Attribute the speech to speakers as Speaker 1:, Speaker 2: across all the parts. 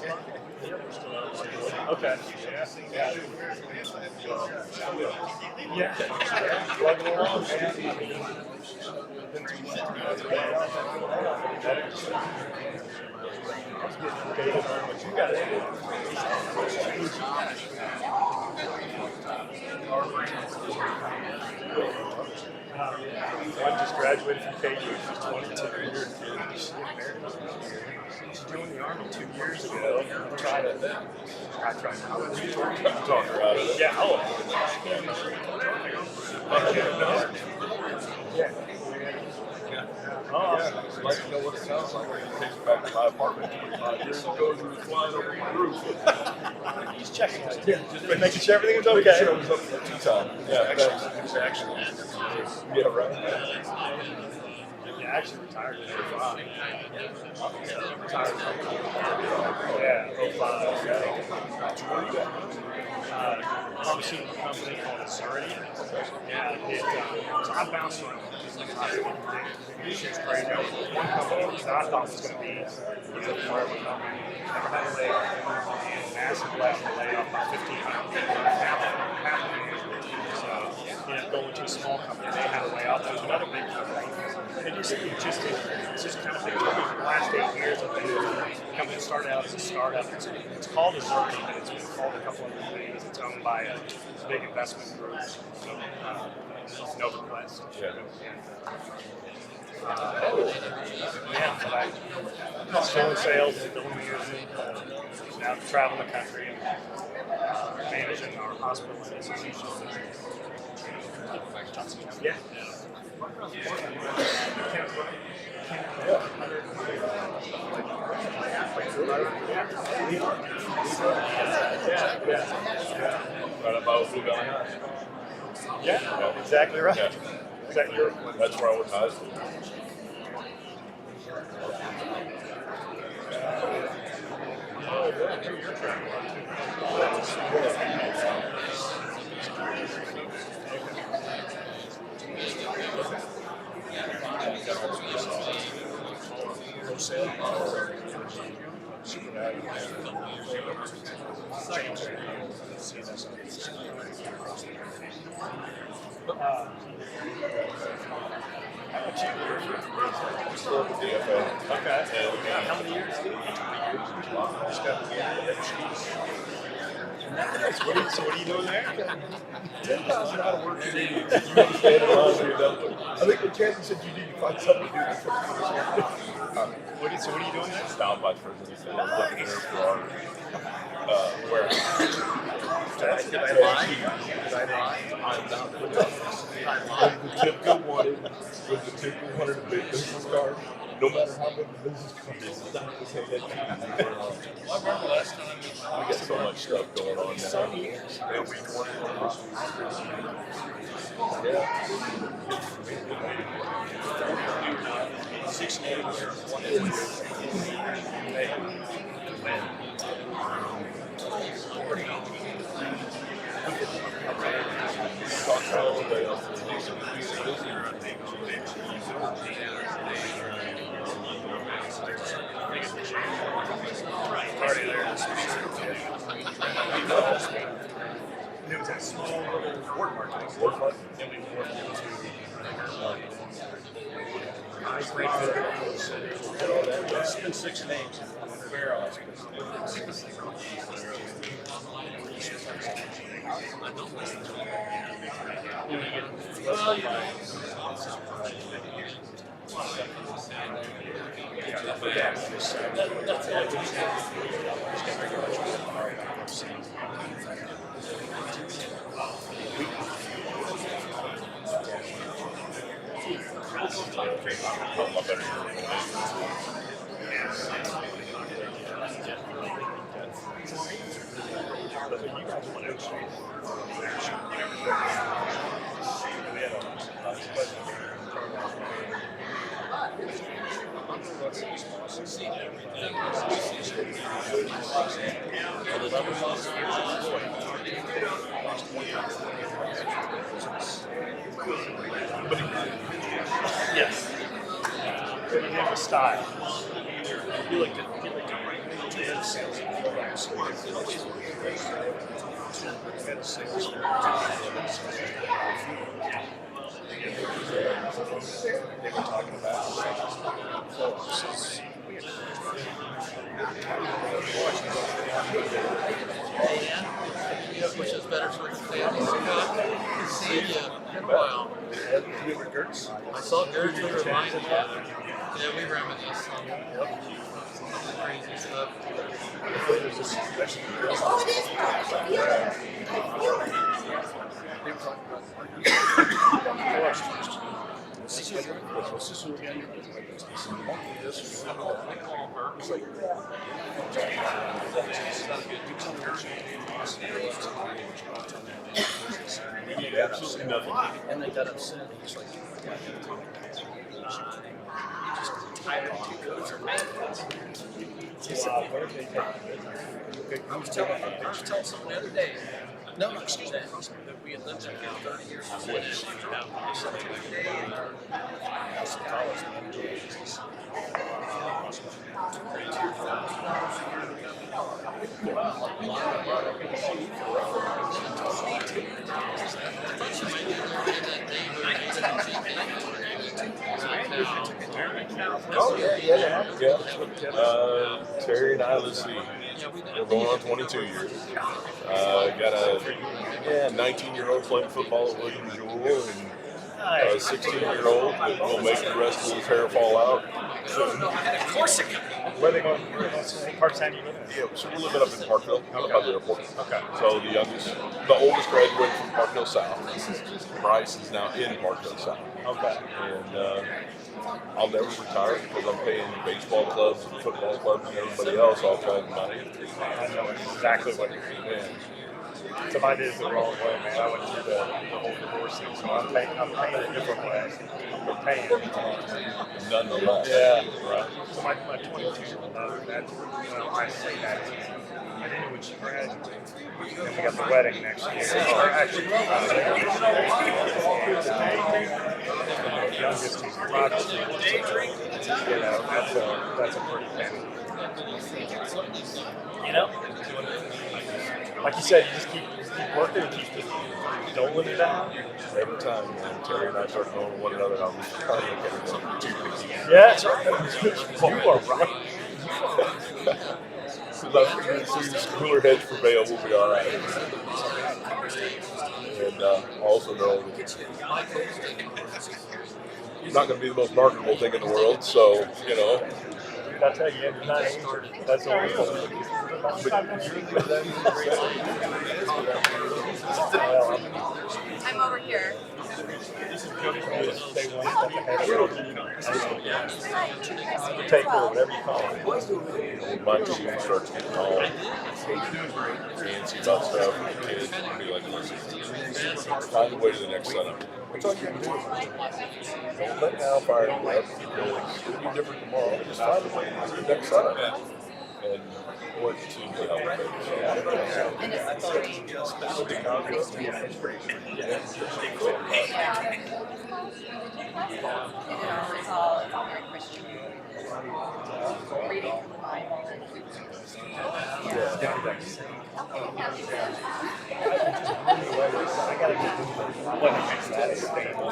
Speaker 1: this month? Okay. Yeah. Yeah. Plugging along, man. What you got? One just graduated from KU. She's 22 years. She's doing the Army 2 years ago. I tried now.
Speaker 2: Talk her out of it.
Speaker 1: Yeah. Oh. Yeah.
Speaker 2: Oh, yeah. I'd like to know what it sounds like when he takes it back to my apartment 25 years ago and he was flying over my roof.
Speaker 1: He's checking us. Yeah. Just making sure everything was okay.
Speaker 2: Making sure it was up for 2 times. Yeah,
Speaker 3: actually.
Speaker 2: Yeah, right.
Speaker 1: Yeah, actually retired in 05. Retired in 05. Yeah, 05. Pharmaceutical company called Azurity. Yeah, so I bounced around. It's crazy. One company that I thought was going to be forever company. Never had a layoff. Massive layoff by 1,500 people. Half of them. So, going to a small company, they had a layoff. There was another big company. It's just kind of been the last 8 years. I think the company started out as a startup. It's called Azurity, but it's been called a couple other things. It's owned by a big investment group, NovaQuest.
Speaker 2: Yeah.
Speaker 1: But still in sales, still in music, now traveling the country and managing our hospital and institutions. Yeah.
Speaker 2: Right about Blue Valley High.
Speaker 1: Yeah, exactly right.
Speaker 2: Yeah.
Speaker 1: Exactly right.
Speaker 2: That's where I went to high school. Still at the DFA.
Speaker 1: Okay.
Speaker 2: And
Speaker 1: How many years?
Speaker 2: just got the
Speaker 1: So what are you doing there?
Speaker 2: 10,000 out of work you need. You understand it all. I think the champion said you need to find something to do before you finish.
Speaker 1: So what are you doing there?
Speaker 2: Down by prison. He said, I'm looking there for our warehouse.
Speaker 3: Did I lie? I'm not the
Speaker 2: With the typical wanted a big business card. No matter how big the business card is, it's not the same that you
Speaker 3: I remember last time
Speaker 2: we got so much stuff going on now.
Speaker 1: Yeah, week one.
Speaker 2: Yeah.
Speaker 3: 6 games.
Speaker 2: Talk to everybody else.
Speaker 1: Party there. It was that small little word market. Then we worked into
Speaker 3: It's been 6 names. Very awesome.
Speaker 1: Yes. But he did with style.
Speaker 3: You like to write.
Speaker 1: head of sales. Head of sales. They were talking about
Speaker 3: Which is better circumstances. See you. Been a while. I saw Gertz with her line together. Yeah, we reminisced on some crazy stuff.
Speaker 4: Oh, it is part.
Speaker 2: They were talking about what's this again? This monkey, this. It's like, absolutely nothing. And they got upset. He's like, I was telling someone the other day. No, excuse me. That we had lived there for 30 years. I said,
Speaker 5: Oh, yeah. Terry and I, let's see, we're going on 22 years. Got a 19-year-old playing football at William Jewell, and a 16-year-old that will make the rest of his hair fall out.
Speaker 1: Of course it can. Where are they going? Park City?
Speaker 5: Yeah, so we're living up in Parkville, up by the airport.
Speaker 1: Okay.
Speaker 5: So the oldest graduated from Parkville South. Bryce is now in Parkville South.
Speaker 1: Okay.
Speaker 5: And I'll never retire because I'm paying baseball clubs and football clubs and everybody else all kinds of money.
Speaker 1: I know exactly what you're doing. So I did it the wrong way, man. I went through the whole divorce thing, so I'm paying a different way. I'm paying.
Speaker 5: Nonetheless.
Speaker 1: Yeah, right. So my 22-year-old daughter, I say that, I didn't know when she graduated. And we got the wedding next year. Or actually, the youngest is 5. You know, that's a pretty penny. You know? Like you said, you just keep working and keep just doling it out.
Speaker 5: Every time Terry and I start knowing one another, I'm trying to look at something too picky.
Speaker 1: Yeah, that's right. You are right.
Speaker 5: As soon as cooler heads prevail, we'll be all right. And also know that it's not going to be the most marketable thing in the world, so, you know.
Speaker 1: I tell you, every night, that's all
Speaker 4: I'm over here.
Speaker 1: Take her, whatever you call it.
Speaker 5: My team starts getting all fancy about stuff, and kids will be like, listen, find a way to the next setup. That's all you can do. Don't let now fire you up. It'll be different tomorrow. Just find a way to the next setup. And what team to help with.
Speaker 4: And it's it's all very Christian. Reading from the Bible.
Speaker 1: I gotta get what makes that stable.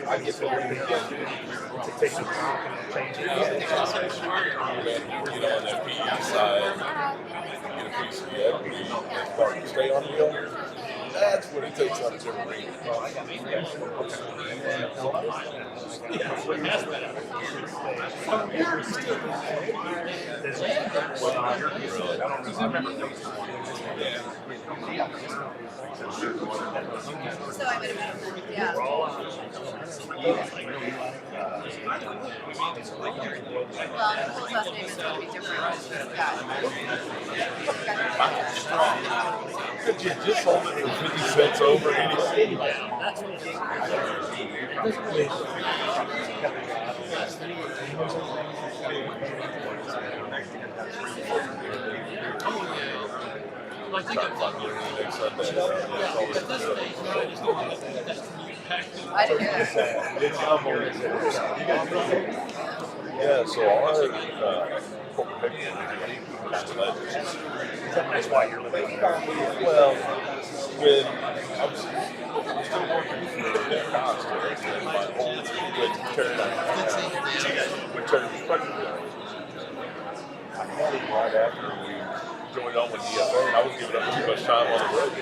Speaker 2: I get the
Speaker 1: to take some time and change it.
Speaker 5: You know, on that PE side, get a piece of the equity as part of the stay on the deal. That's when it takes on a different meaning.
Speaker 4: So I would imagine, yeah. Well, Nicole's last name is going to be different.
Speaker 5: Could you just hold it for 50 cents over anything?
Speaker 3: I think I'm talking
Speaker 5: Next Sunday.
Speaker 3: at this stage, I just don't want to
Speaker 4: I didn't hear that.
Speaker 5: It's unbelievable. Yeah, so our corporate headquarters
Speaker 1: That's why you're living there.
Speaker 5: well, when I was still working for their constants, and my old would turn pregnant. I had him right after we joined on with DFA, and I was giving up too much time on the road.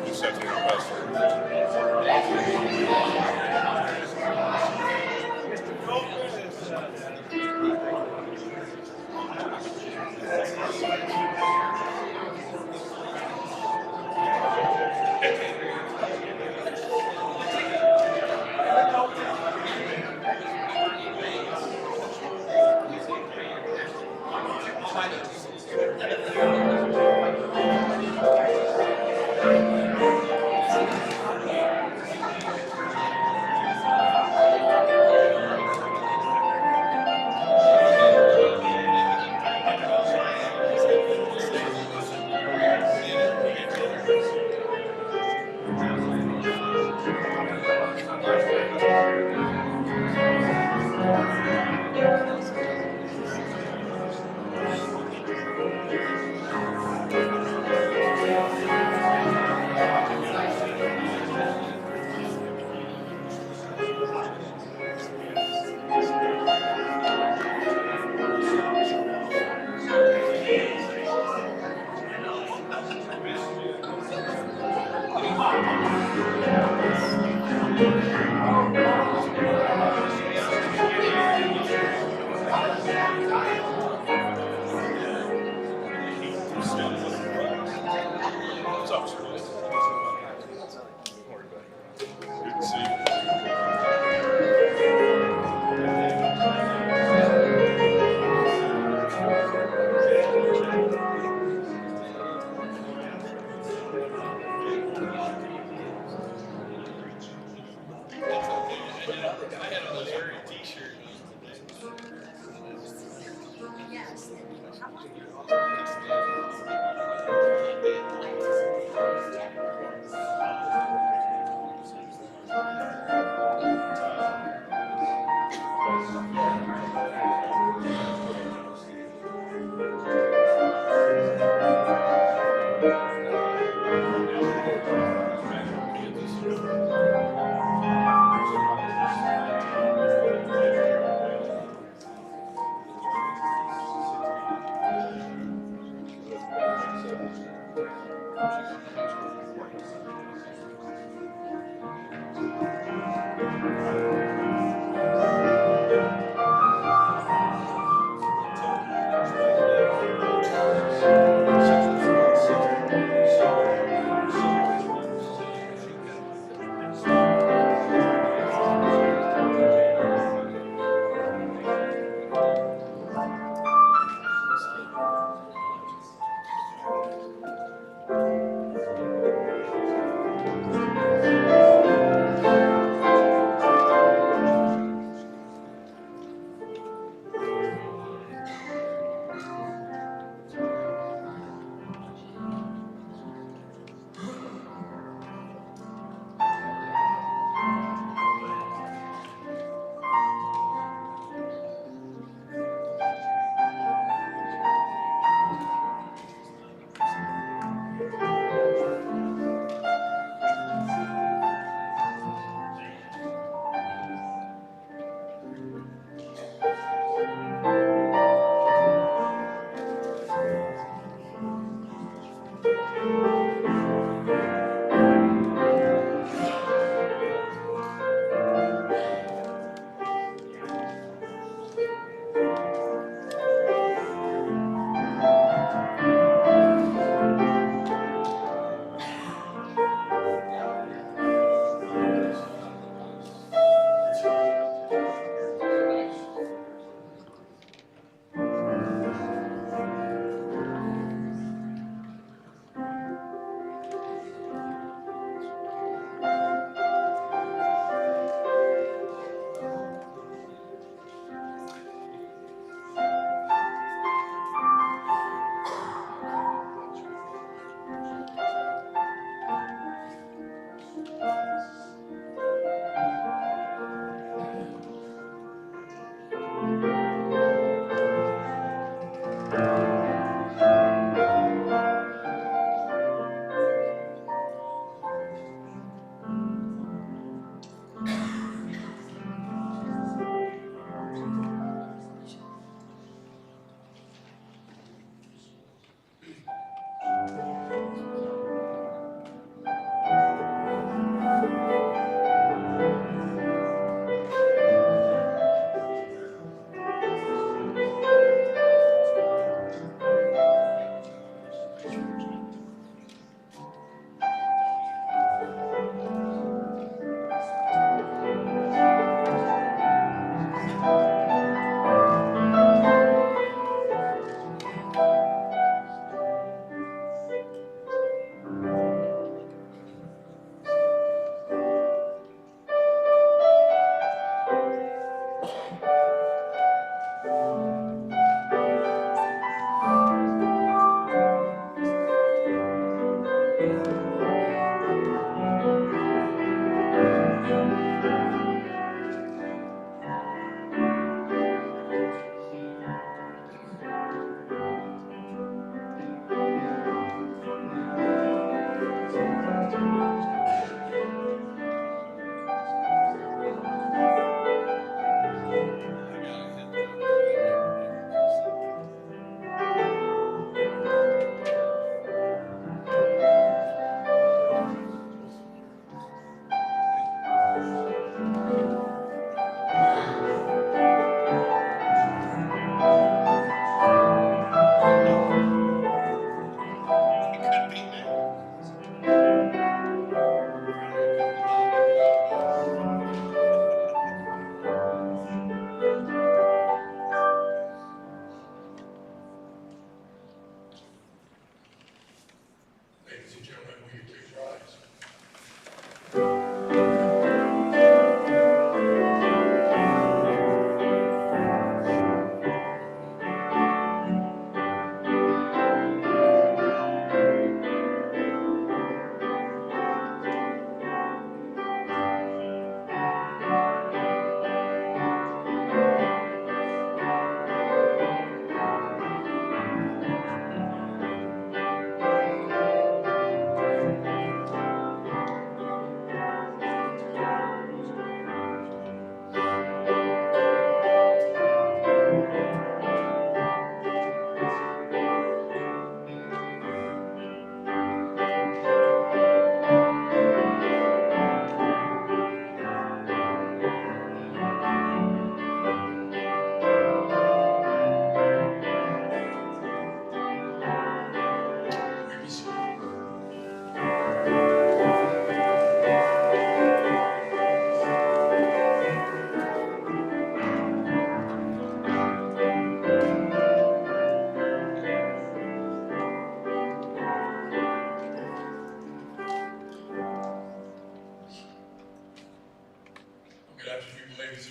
Speaker 5: Just have to do our best. What's up, sir? Good to see you.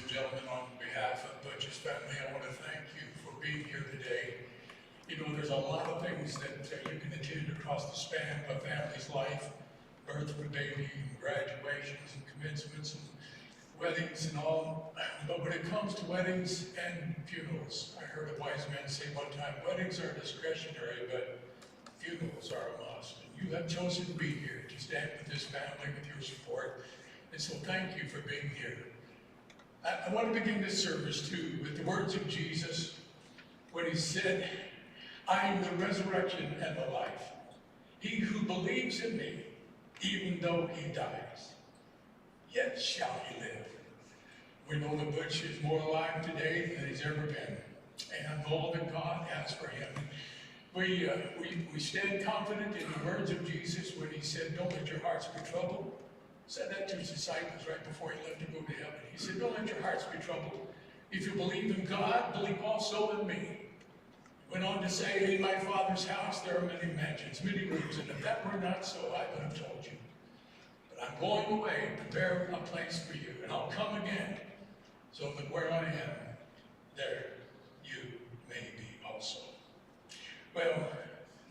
Speaker 6: gentlemen, on behalf of Butch's family, I want to thank you for being here today. You know, there's a lot of things that you can attend across the span of a family's life, birth for baby, graduations and commencements and weddings and all. But when it comes to weddings and funerals, I heard a wise man say one time, weddings are discretionary, but funerals are a must. And you have chosen to be here to stand with this family with your support. And so thank you for being here. I want to begin this service too with the words of Jesus when he said, I am the resurrection and the life. He who believes in me, even though he dies, yet shall he live. We know that Butch is more alive today than he's ever been, and all that God has for him. We stand confident in the words of Jesus when he said, don't let your hearts be troubled. He said that to his disciples right before he left to go to heaven. He said, don't let your hearts be troubled. If you believe in God, believe also in me. Went on to say, in my Father's house there are many mansions, many rooms, and if that were not so, I would have told you. But I'm going away to prepare a place for you, and I'll come again, so that where I am, there you may be also. Well,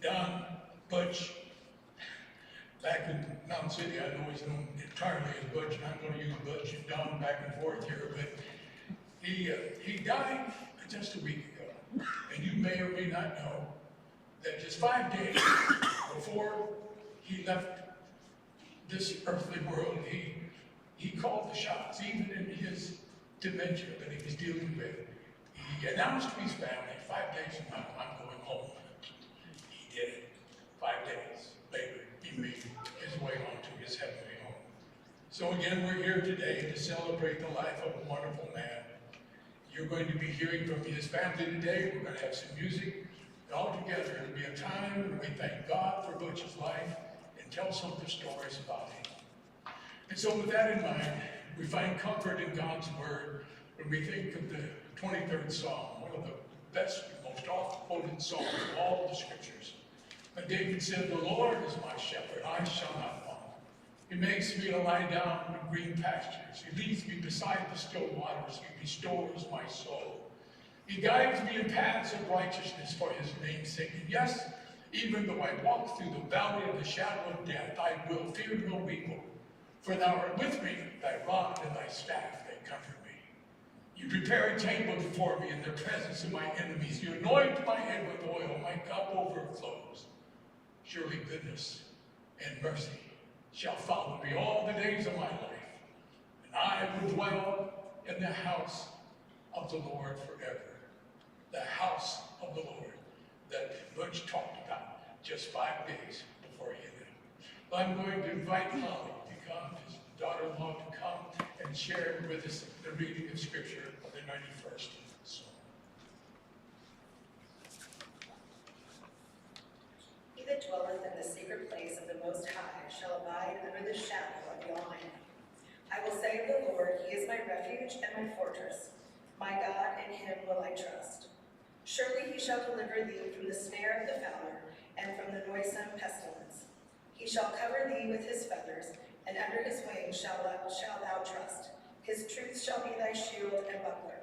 Speaker 6: Don, Butch, back in Mountain City, I know he's known entirely as Butch, and I'm going to use Butch and Don back and forth here, but he died just a week ago. And you may or may not know that just 5 days before he left this earthly world, he called the shots, even in his dementia that he was dealing with. He announced to his family, 5 days from now, I'm going home. He did it. 5 days later, he made his way on to his heavenly home. So again, we're here today to celebrate the life of a wonderful man. You're going to be hearing from his family today. We're going to have some music. And all together, it'll be a time when we thank God for Butch's life and tell some of the stories about him. And so with that in mind, we find comfort in God's word when we think of the 23rd Psalm, one of the best, most often quoted psalms of all of the scriptures. But David said, the Lord is my shepherd, I shall not want. He makes me to lie down in green pastures. He leads me beside the still waters. He restores my soul. He guides me in paths of righteousness for his name's sake. And yes, even though I walk through the valley of the shadow of death, I will fear no evil. For thou art with me, thy rod and thy staff, they comfort me. You prepare a table before me in the presence of my enemies. You anoint my head with oil, my cup overflows. Surely goodness and mercy shall follow me all the days of my life, and I will dwell in the house of the Lord forever. The house of the Lord that Butch talked about just 5 days before he left. I'm going to invite Holly to come, his daughter-in-law, to come and share with us the reading of Scripture of the 91st Psalm.
Speaker 7: He that dwelleth in the secret place of the Most High shall abide under the shadow of the Almighty. I will say of the Lord, he is my refuge and my fortress. My God, in him will I trust. Surely he shall deliver thee from the snare of the fowler and from the noisome pestilence. He shall cover thee with his feathers, and under his wings shalt thou trust. His truth shall be thy shield and buckler.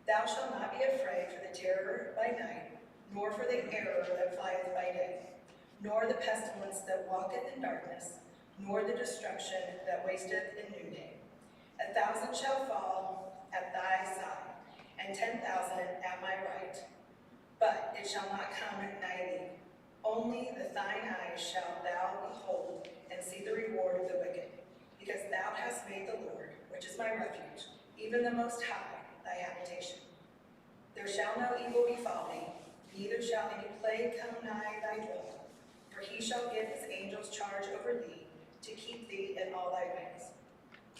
Speaker 7: Thou shalt not be afraid for the terror by night, nor for the arrow that flieth by day, nor the pestilence that walketh in darkness, nor the destruction that wasteth in noonday. 1,000 shall fall at thy side, and 10,000 at my right, but it shall not come nigh thee. Only with thine eyes shalt thou behold and see the reward of the wicked, because thou hast made the Lord, which is my refuge, even the Most High, thy habitation. There shall no evil befall thee, neither shall any plague come nigh thy dwelling. For he shall give his angels charge over thee, to keep thee in all thy ways.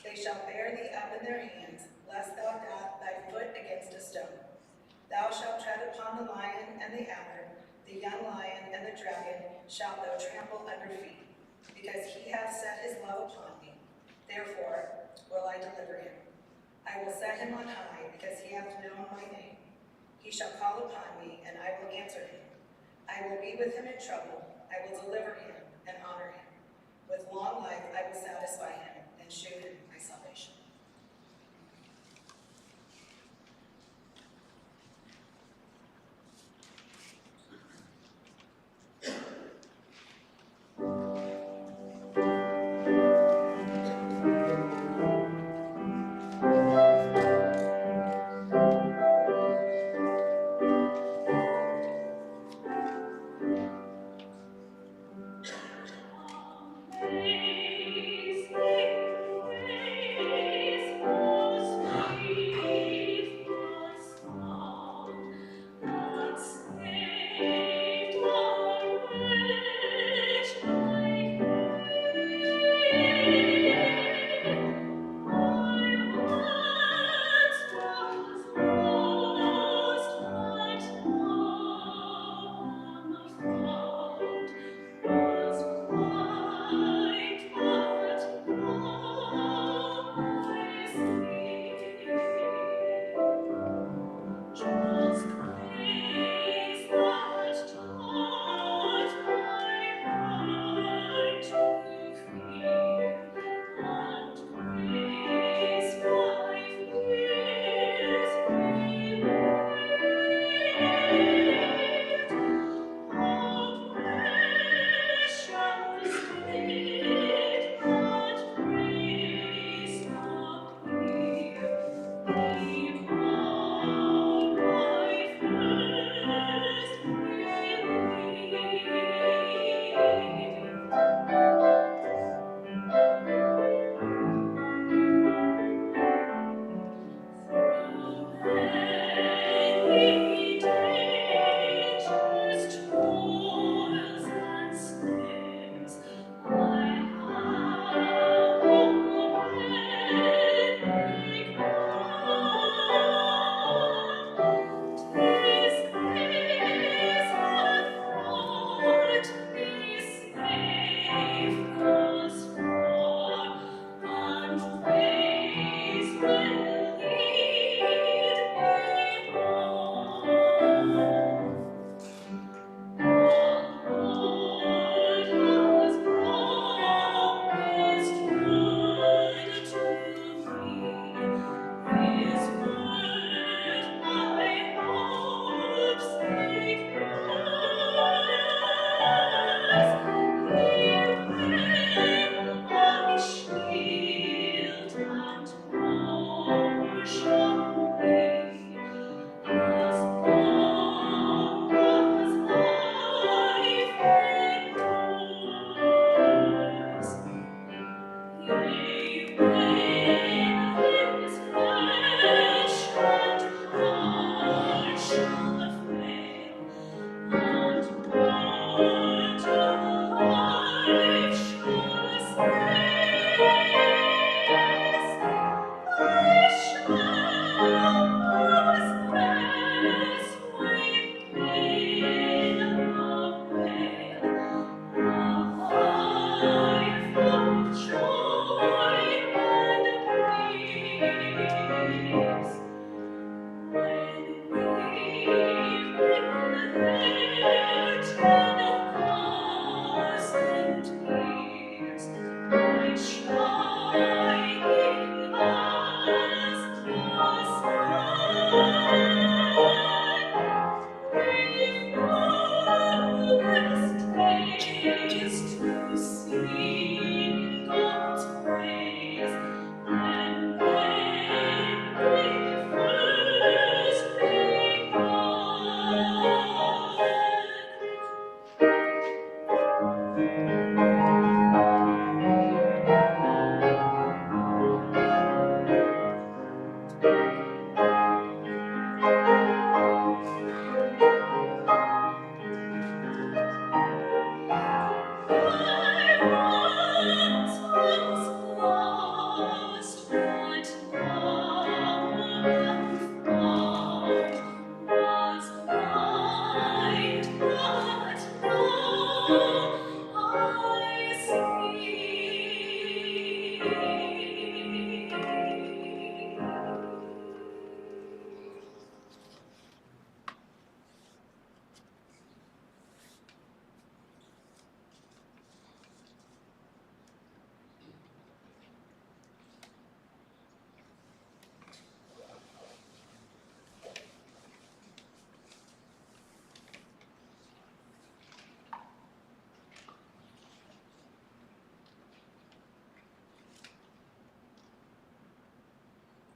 Speaker 7: They shall bear thee up in their hands, lest thou dash thy foot against a stone. Thou shalt tread upon the lion and the adder, the young lion and the dragon shalt thou trample under feet. Because he hath set his love upon me, therefore will I deliver him. I will set him on high, because he hath known my name. He shall call upon me, and I will answer him. I will be with him in trouble. I will deliver him and honor him. With long life I will satisfy him and shew him my salvation.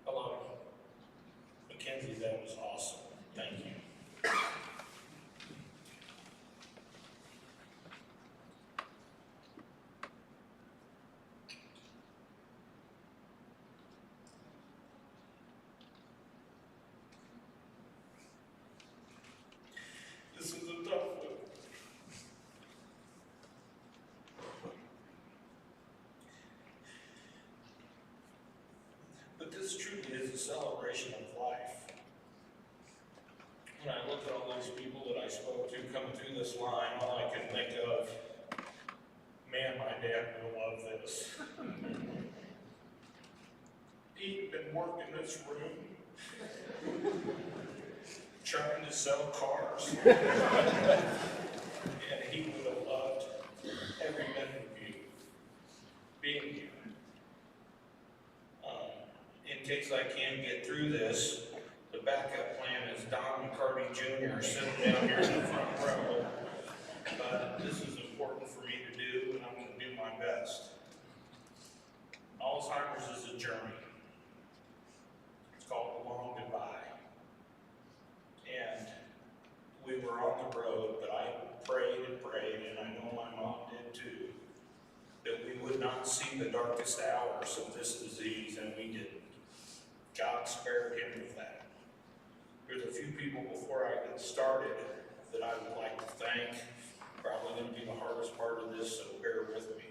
Speaker 8: Hello. Mackenzie, that was awesome. Thank you. This is a tough one. But this truly is a celebration of life. When I look at all these people that I spoke to coming through this line, all I can think of, man, my dad will love this. He'd been working this room, trying to sell cars. And he would have loved every minute of you being here. In case I can't get through this, the backup plan is Don McCarty Jr. sitting down here in the front row. But this is important for me to do, and I'm going to do my best. Alzheimer's is a journey. It's called the long goodbye. And we were on the road, but I prayed and prayed, and I know my mom did too, that we would not see the darkest hours of this disease, and we didn't. God spared him with that. There's a few people before I get started that I would like to thank. Probably going to be the hardest part of this, so bear with me.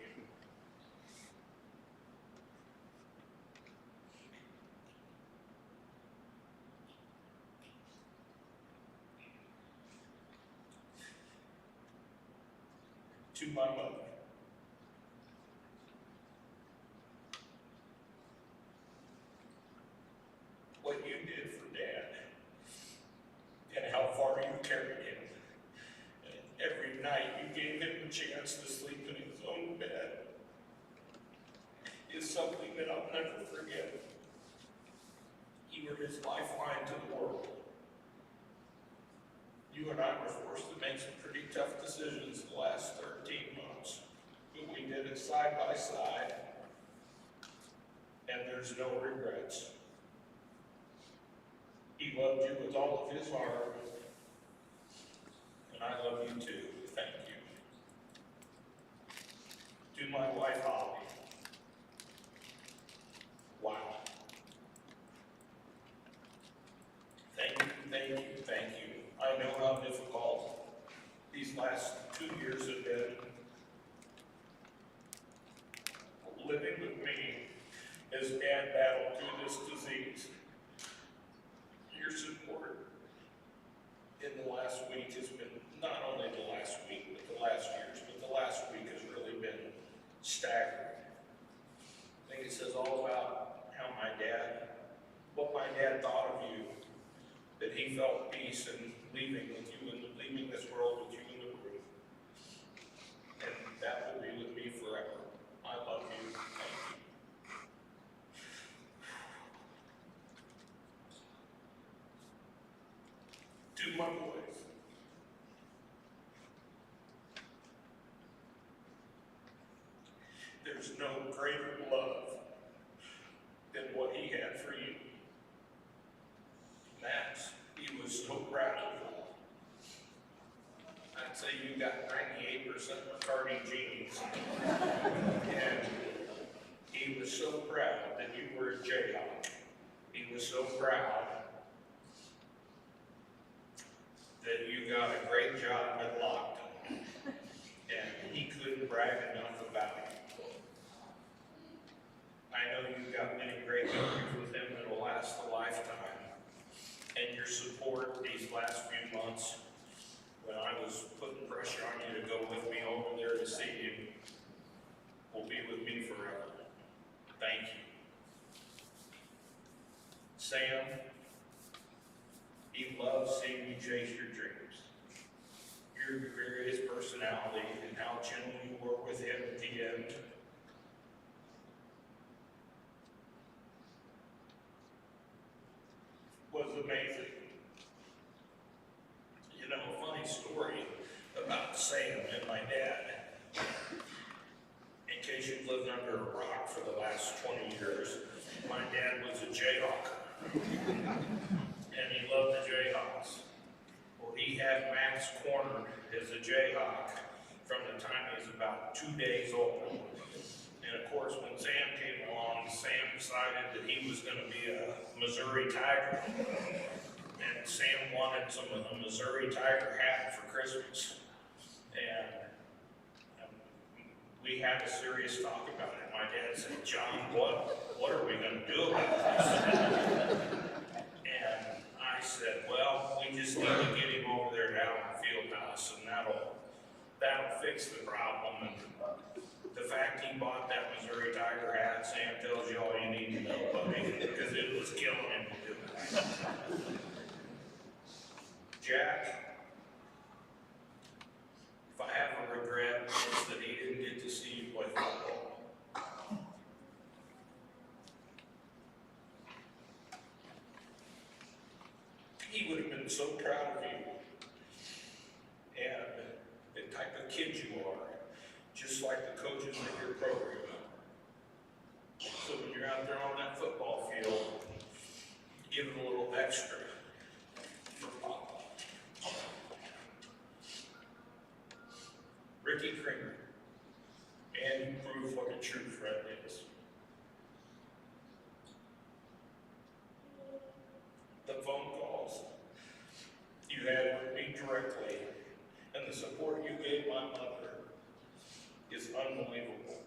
Speaker 8: To my mother. What you did for Dad, and how far you carried him. And every night you gave him a chance to sleep in his own bed is something that I'll never forget. You were his lifeline to the world. You and I were forced to make some pretty tough decisions the last 13 months, but we did it side by side, and there's no regrets. He loved you with all of his heart, and I love you too. Thank you. To my wife, Holly. Wow. Thank you, thank you, thank you. I know how difficult these last 2 years have been. Living with me as Dad battled through this disease. You're he felt peace in leaving with you and leaving this world with you in the room. And that will be with me forever. I love you. Thank you. To my boys. There's no greater love than what he had for you. Max, he was so proud of you. I'd say you got 98% McCarty genes. And he was so proud that you were a Jayhawk. He was so proud that you got a great job at Lockton. And he couldn't brag enough about it. I know you've got many great memories with him that will last a lifetime. And your support these last few months, when I was putting pressure on you to go with me over there to see you, will be with me forever. Thank you. Sam, he loves seeing you chase your dreams. Your gregarious personality and how gentle you were with him at the end. Was amazing. You know, a funny story about Sam and my dad. In case you've lived under a rock for the last 20 years, my dad was a Jayhawk. And he loved the Jayhawks. Well, he had Max cornered as a Jayhawk from the time he was about 2 days old. And of course, when Sam came along, Sam decided that he was going to be a Missouri Tiger. And Sam wanted a Missouri Tiger hat for Christmas. And we had a serious talk about it. My dad said, John, what are we going to do about this? And I said, well, we just need to get him over there down in the field house, and that'll fix the problem. And the fact he bought that Missouri Tiger hat, Sam tells you all you need to know about me, because it was killing him to do it. Jack, if I have a regret, it's that he didn't get to see you play football. He would have been so proud of you and the type of kid you are, just like the coaches in your program. So when you're out there on that football field, give it a little extra for Papa. Ricky Kramer, and you prove what a true friend is. The phone calls you had with me directly and the support you gave my mother is unbelievable.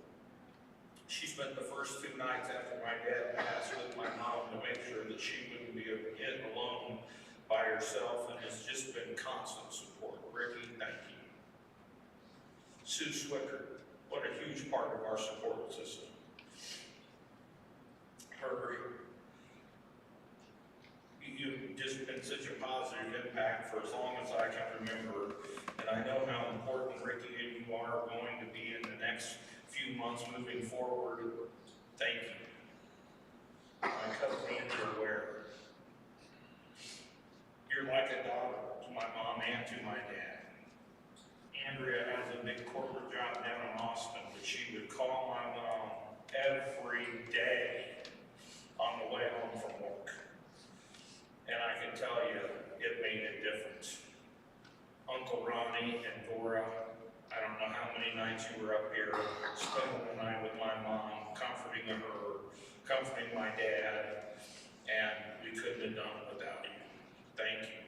Speaker 8: She spent the first 2 nights after my dad passed with my mom to make sure that she wouldn't be alone by herself, and it's just been constant support. Ricky, thank you. Sue Swicker, what a huge part of our support system. You've just been such a positive impact for as long as I can remember, and I know how important Ricky and you are going to be in the next few months moving forward. Thank you. My cousin Andrew Ware. You're like a daughter to my mom and to my dad. Andrea has a big corporate job down in Austin, but she would call my mom every day on the way home from work. And I can tell you, it made a difference. Uncle Ronnie and Dora, I don't know how many nights you were up here, spending the night with my mom, comforting her, comforting my dad, and we couldn't have done it without you. Thank you.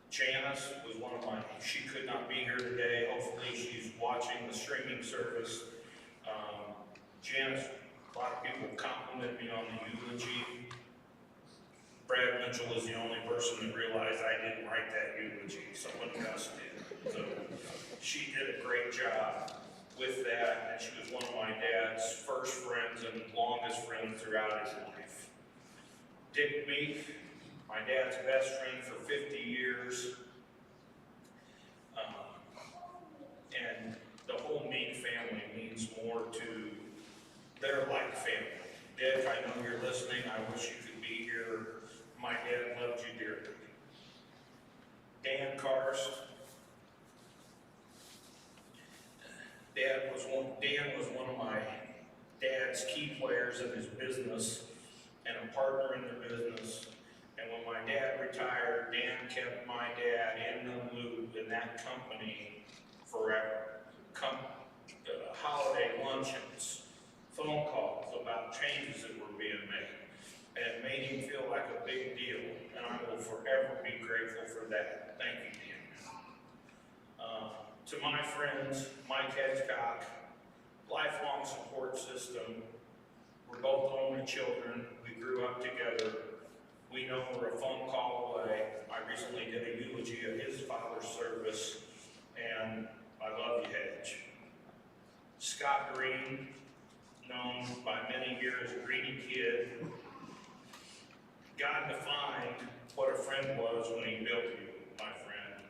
Speaker 8: Janice was one of mine. She could not be here today. Hopefully she's watching the streaming service. Janice, a lot of people compliment me on the eulogy. Brad Mitchell is the only person that realized I didn't write that eulogy. Someone else did. So she did a great job with that, and she was one of my dad's first friends and longest friends throughout his life. Dick Meek, my dad's best friend for 50 years. And the whole Meek family means more to their like family. Dick, I know you're listening. I wish you could be here. My dad loved you dearly. Dan Karst. Dan was one of my dad's key players in his business and a partner in the business. And when my dad retired, Dan kept my dad in the loop in that company forever. Holiday luncheons, phone calls about changes that were being made. And it made him feel like a big deal. And I will forever be grateful for that. Thank you, Dan. To my friends, Mike Hedgecock, lifelong support system. We're both only children. We grew up together. We know we're a phone call away. I recently did a eulogy of his father's service, and I love you, Hedge. Scott Green, known by many here as Greeny Kid. God defined what a friend was when he built you, my friend.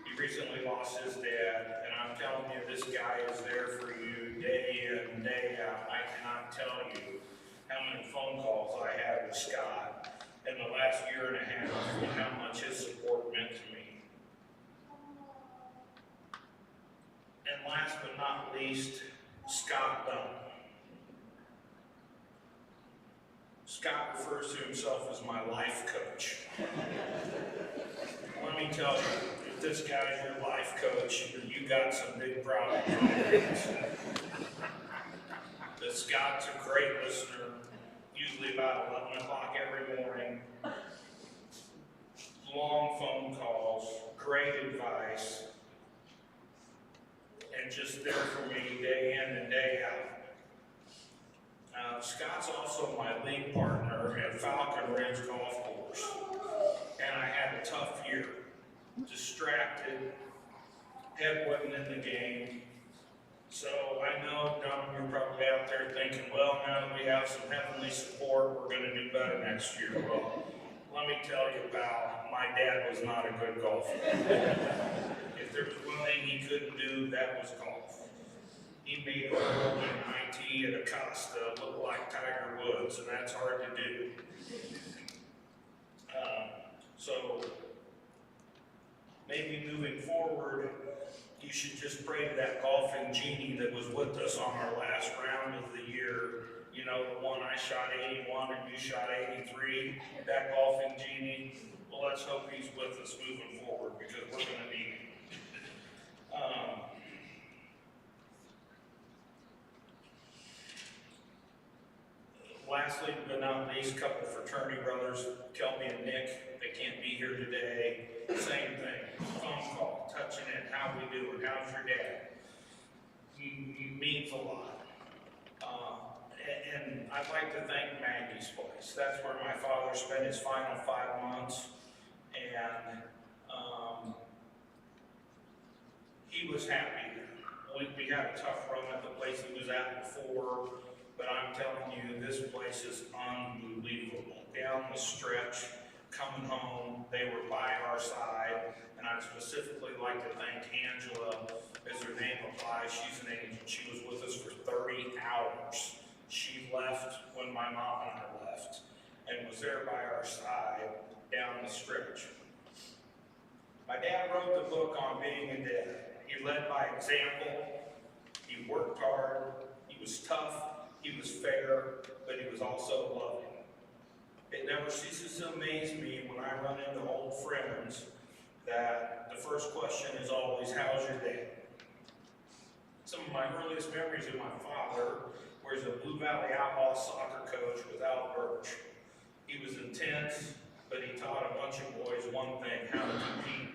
Speaker 8: He recently lost his dad, and I'm telling you, this guy is there for you day in, day out. I cannot tell you how many phone calls I had with Scott in the last year and a half and how much his support meant to me. And last but not least, Scott Dunn. Scott refers to himself as my life coach. Let me tell you, if this guy's your life coach, you got some big problems. But Scott's a great listener, usually about 11 o'clock every morning. Long phone calls, great advice, and just there for me day in and day out. Scott's also my league partner at Falcon Ridge Golf Course, and I had a tough year. Distracted, head wasn't in the game. So I know, Don, you're probably out there thinking, well, now that we have some heavenly support, we're going to do better next year. Well, let me tell you, pal, my dad was not a good golfer. If there was one thing he couldn't do, that was golf. He made a world in IT at Acosta look like Tiger Woods, and that's hard to do. So maybe moving forward, you should just pray to that golfing genie that was with us on our last round of the year. You know, the one I shot 81 and you shot 83, that golfing genie. Well, let's hope he's with us moving forward because we're going to need him. Lastly, but not least, a couple fraternity brothers, Kelby and Nick. They can't be here today. Same thing, phone call, touching it, how we doing, how's your dad? Means a lot. And I'd like to thank Maggie's Place. That's where my father spent his final 5 months, and he was happy there. We had a tough run at the place he was at before, but I'm telling you, this place is unbelievable. Down the stretch, coming home, they were by our side, and I'd specifically like to thank Angela, as her name applies. She's an angel. She was with us for 30 hours. She left when my mom and I left, and was there by our side down the stretch. My dad wrote the book on being a dad. He led by example. He worked hard. He was tough. He was fair, but he was also loving. It never ceases to amaze me when I run into old friends that the first question is always, how's your dad? Some of my earliest memories of my father were as a Blue Valley Outlaw soccer coach with Al Birch. He was intense, but he taught a bunch of boys one thing, how to compete.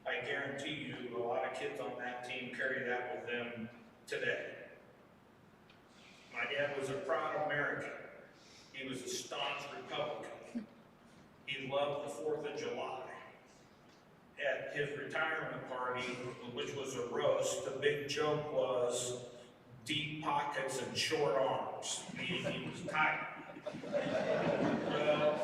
Speaker 8: I guarantee you a lot of kids on that team carry that with them today. My dad was a proud American. He was a staunch Republican. He loved the 4th of July. At his retirement party, which was a roast, the big joke was deep pockets and short arms, meaning he was tight. Well,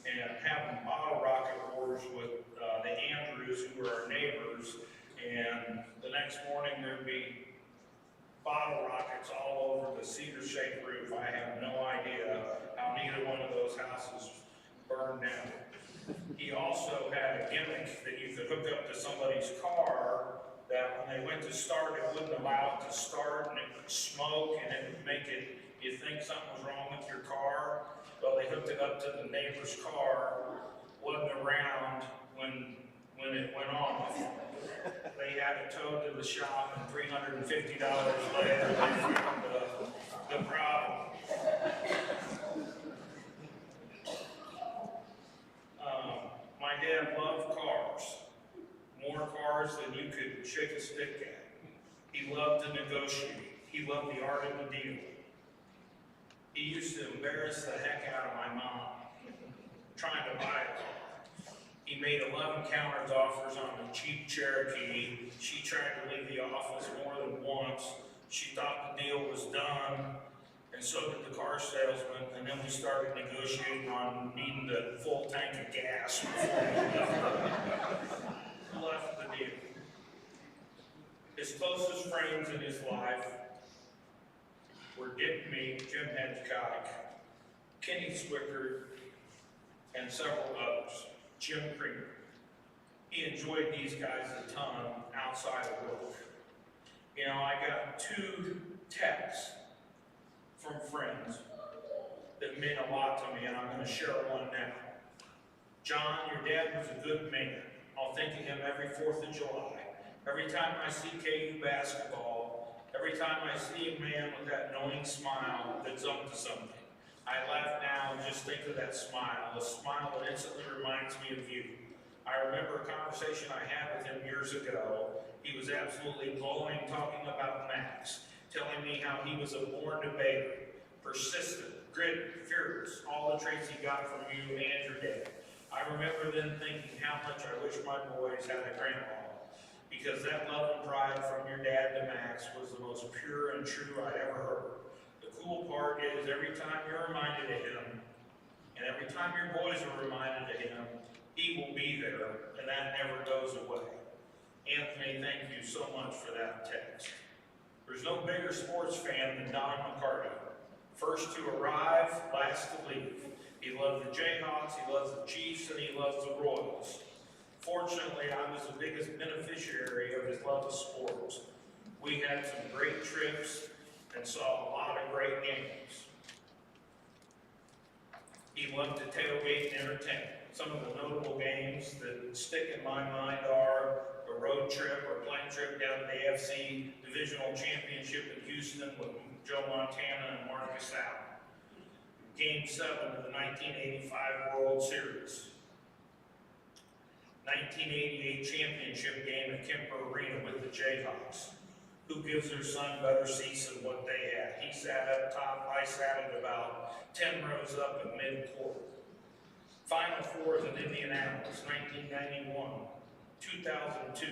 Speaker 8: and having bottle rocket wars with the Andrews, who were our neighbors, and the next morning there'd be bottle rockets all over the cedar-shaped roof. I have no idea how neither one of those houses burned down. He also had a gimmick that you could hook up to somebody's car that when they went to start, it wouldn't allow it to start, and it would smoke, and it would make it, you think something was wrong with your car. Well, they hooked it up to the neighbor's car, wasn't around when it went off. They had it towed to the shop, and $350 later, they found the problem. My dad loved cars, more cars than you could shake a stick at. He loved to negotiate. He loved the art of the deal. He used to embarrass the heck out of my mom trying to buy a car. He made 11 counter offers on a cheap Cherokee. She tried to leave the office more than once. She thought the deal was done, and so did the car salesman, and then we started negotiating on needing the full tank of gas before we left the deal. His closest friends in his life were Dick Meek, Jim Hedgecock, Kenny Swickard, and several others, Jim Creamer. He enjoyed these guys a ton outside of work. You know, I got 2 texts from friends that meant a lot to me, and I'm going to share one now. John, your dad was a good man. I'll think of him every 4th of July. Every time I see KU basketball, every time I see a man with that knowing smile that's up to something, I laugh now and just think of that smile, a smile that instantly reminds me of you. I remember a conversation I had with him years ago. He was absolutely glowing, talking about Max, telling me how he was a born debater, persistent, gritty, fearless, all the traits he got from you and your dad. I remember then thinking how much I wish my boys had a grandpa, because that love and pride from your dad to Max was the most pure and true I'd ever heard. The cool part is every time you're reminded of him, and every time your boys are reminded of him, he will be there, and that never goes away. Anthony, thank you so much for that text. There's no bigger sports fan than Don McCarty. First to arrive, last to leave. He loves the Jayhawks, he loves the Chiefs, and he loves the Royals. Fortunately, I was the biggest beneficiary of his love of sports. We had some great trips and saw a lot of great games. He loved to tailgate and entertain. Some of the notable games that stick in my mind are a road trip or plane trip down to the AFC Divisional Championship in Houston with Joe Montana and Marcus Allen. Game 7 of the 1985 World Series. 1988 championship game at Kemper Arena with the Jayhawks. Who gives their son better seats than what they had? He sat up top, I sat at about 10 rows up at mid-court. Final Fours in Indianapolis, 1991, 2002,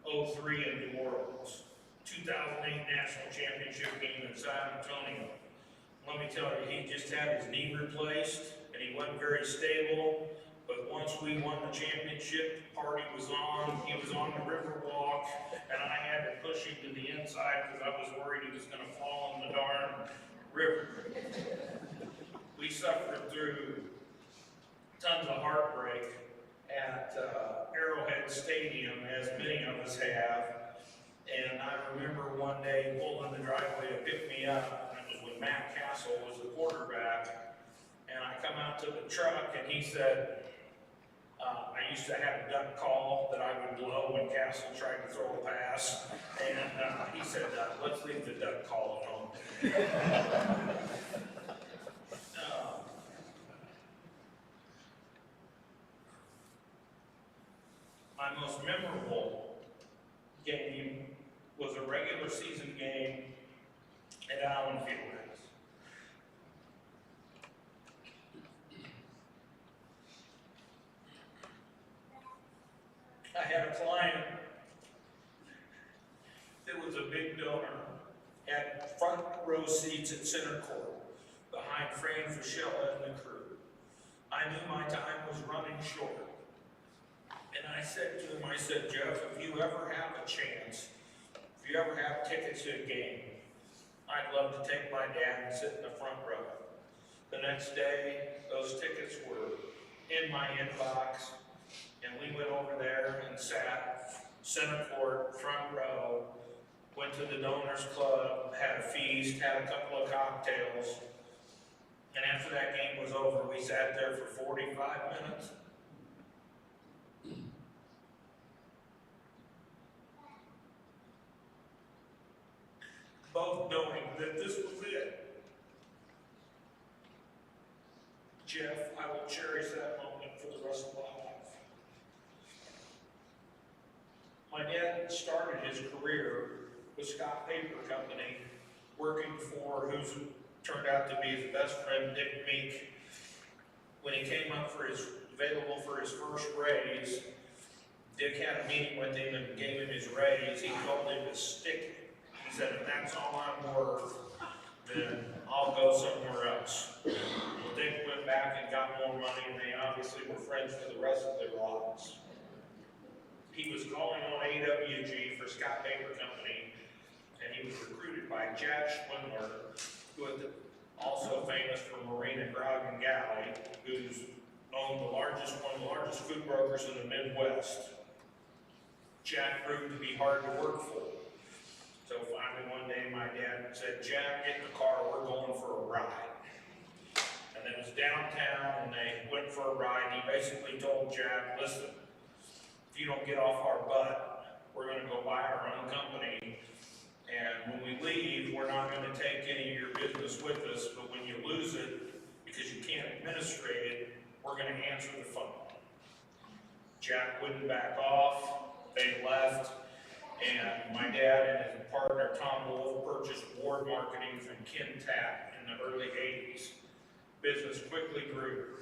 Speaker 8: 03 in New Orleans, 2008 National Championship game in San Antonio. Let me tell you, he just had his knee replaced, and he wasn't very stable. But once we won the championship, the party was on. He was on the river walk, and I had to push him to the inside because I was worried he was going to fall in the darn river. We suffered through tons of heartbreak at Arrowhead Stadium, as many of us have. And I remember one day pulling the driveway to pick me up, and it was when Matt Castle was the quarterback. And I come out to the truck, and he said, I used to have a duck call that I would blow when Castle tried to throw a pass. And he said, let's leave the duck call at home. My most memorable game was a regular season game at Allen Fieldhouse. I had a client that was a big donor, had front row seats at center court behind Fran Fischella and the crew. I knew my time was running short. And I said to him, I said, Jeff, if you ever have a chance, if you ever have tickets to a game, I'd love to take my dad and sit in the front row. The next day, those tickets were in my inbox, and we went over there and sat center court, front row, went to the Donors Club, had a feast, had a couple of cocktails, and after that game was over, we sat there for 45 minutes. Both knowing that this was it. Jeff, I will cherish that moment for the rest of my life. My dad started his career with Scott Paper Company, working for who's turned out to be his best friend, Dick Meek. When he came up available for his first raise, Dick had a meeting with him and gave him his raise. He told him to stick it. He said, if that's all I'm worth, then I'll go somewhere else. Dick went back and got more money, and they obviously were friends for the rest of their lives. He was calling on AWG for Scott Paper Company, and he was recruited by Jack Schwindler, who was also famous for Marina Grogan Galley, who's owned one of the largest food brokers in the Midwest. Jack proved to be hard to work for. So finally one day my dad said, Jack, get in the car, we're going for a ride. And it was downtown and they went for a ride. And he basically told Jack, listen, if you don't get off our butt, we're gonna go buy our own company. And when we leave, we're not gonna take any of your business with us, but when you lose it, because you can't administrate it, we're gonna answer the phone. Jack wouldn't back off, they left. And my dad and his partner, Tom Wolf, purchased Ward Marketing from Ken Tapp in the early 80s. Business quickly grew.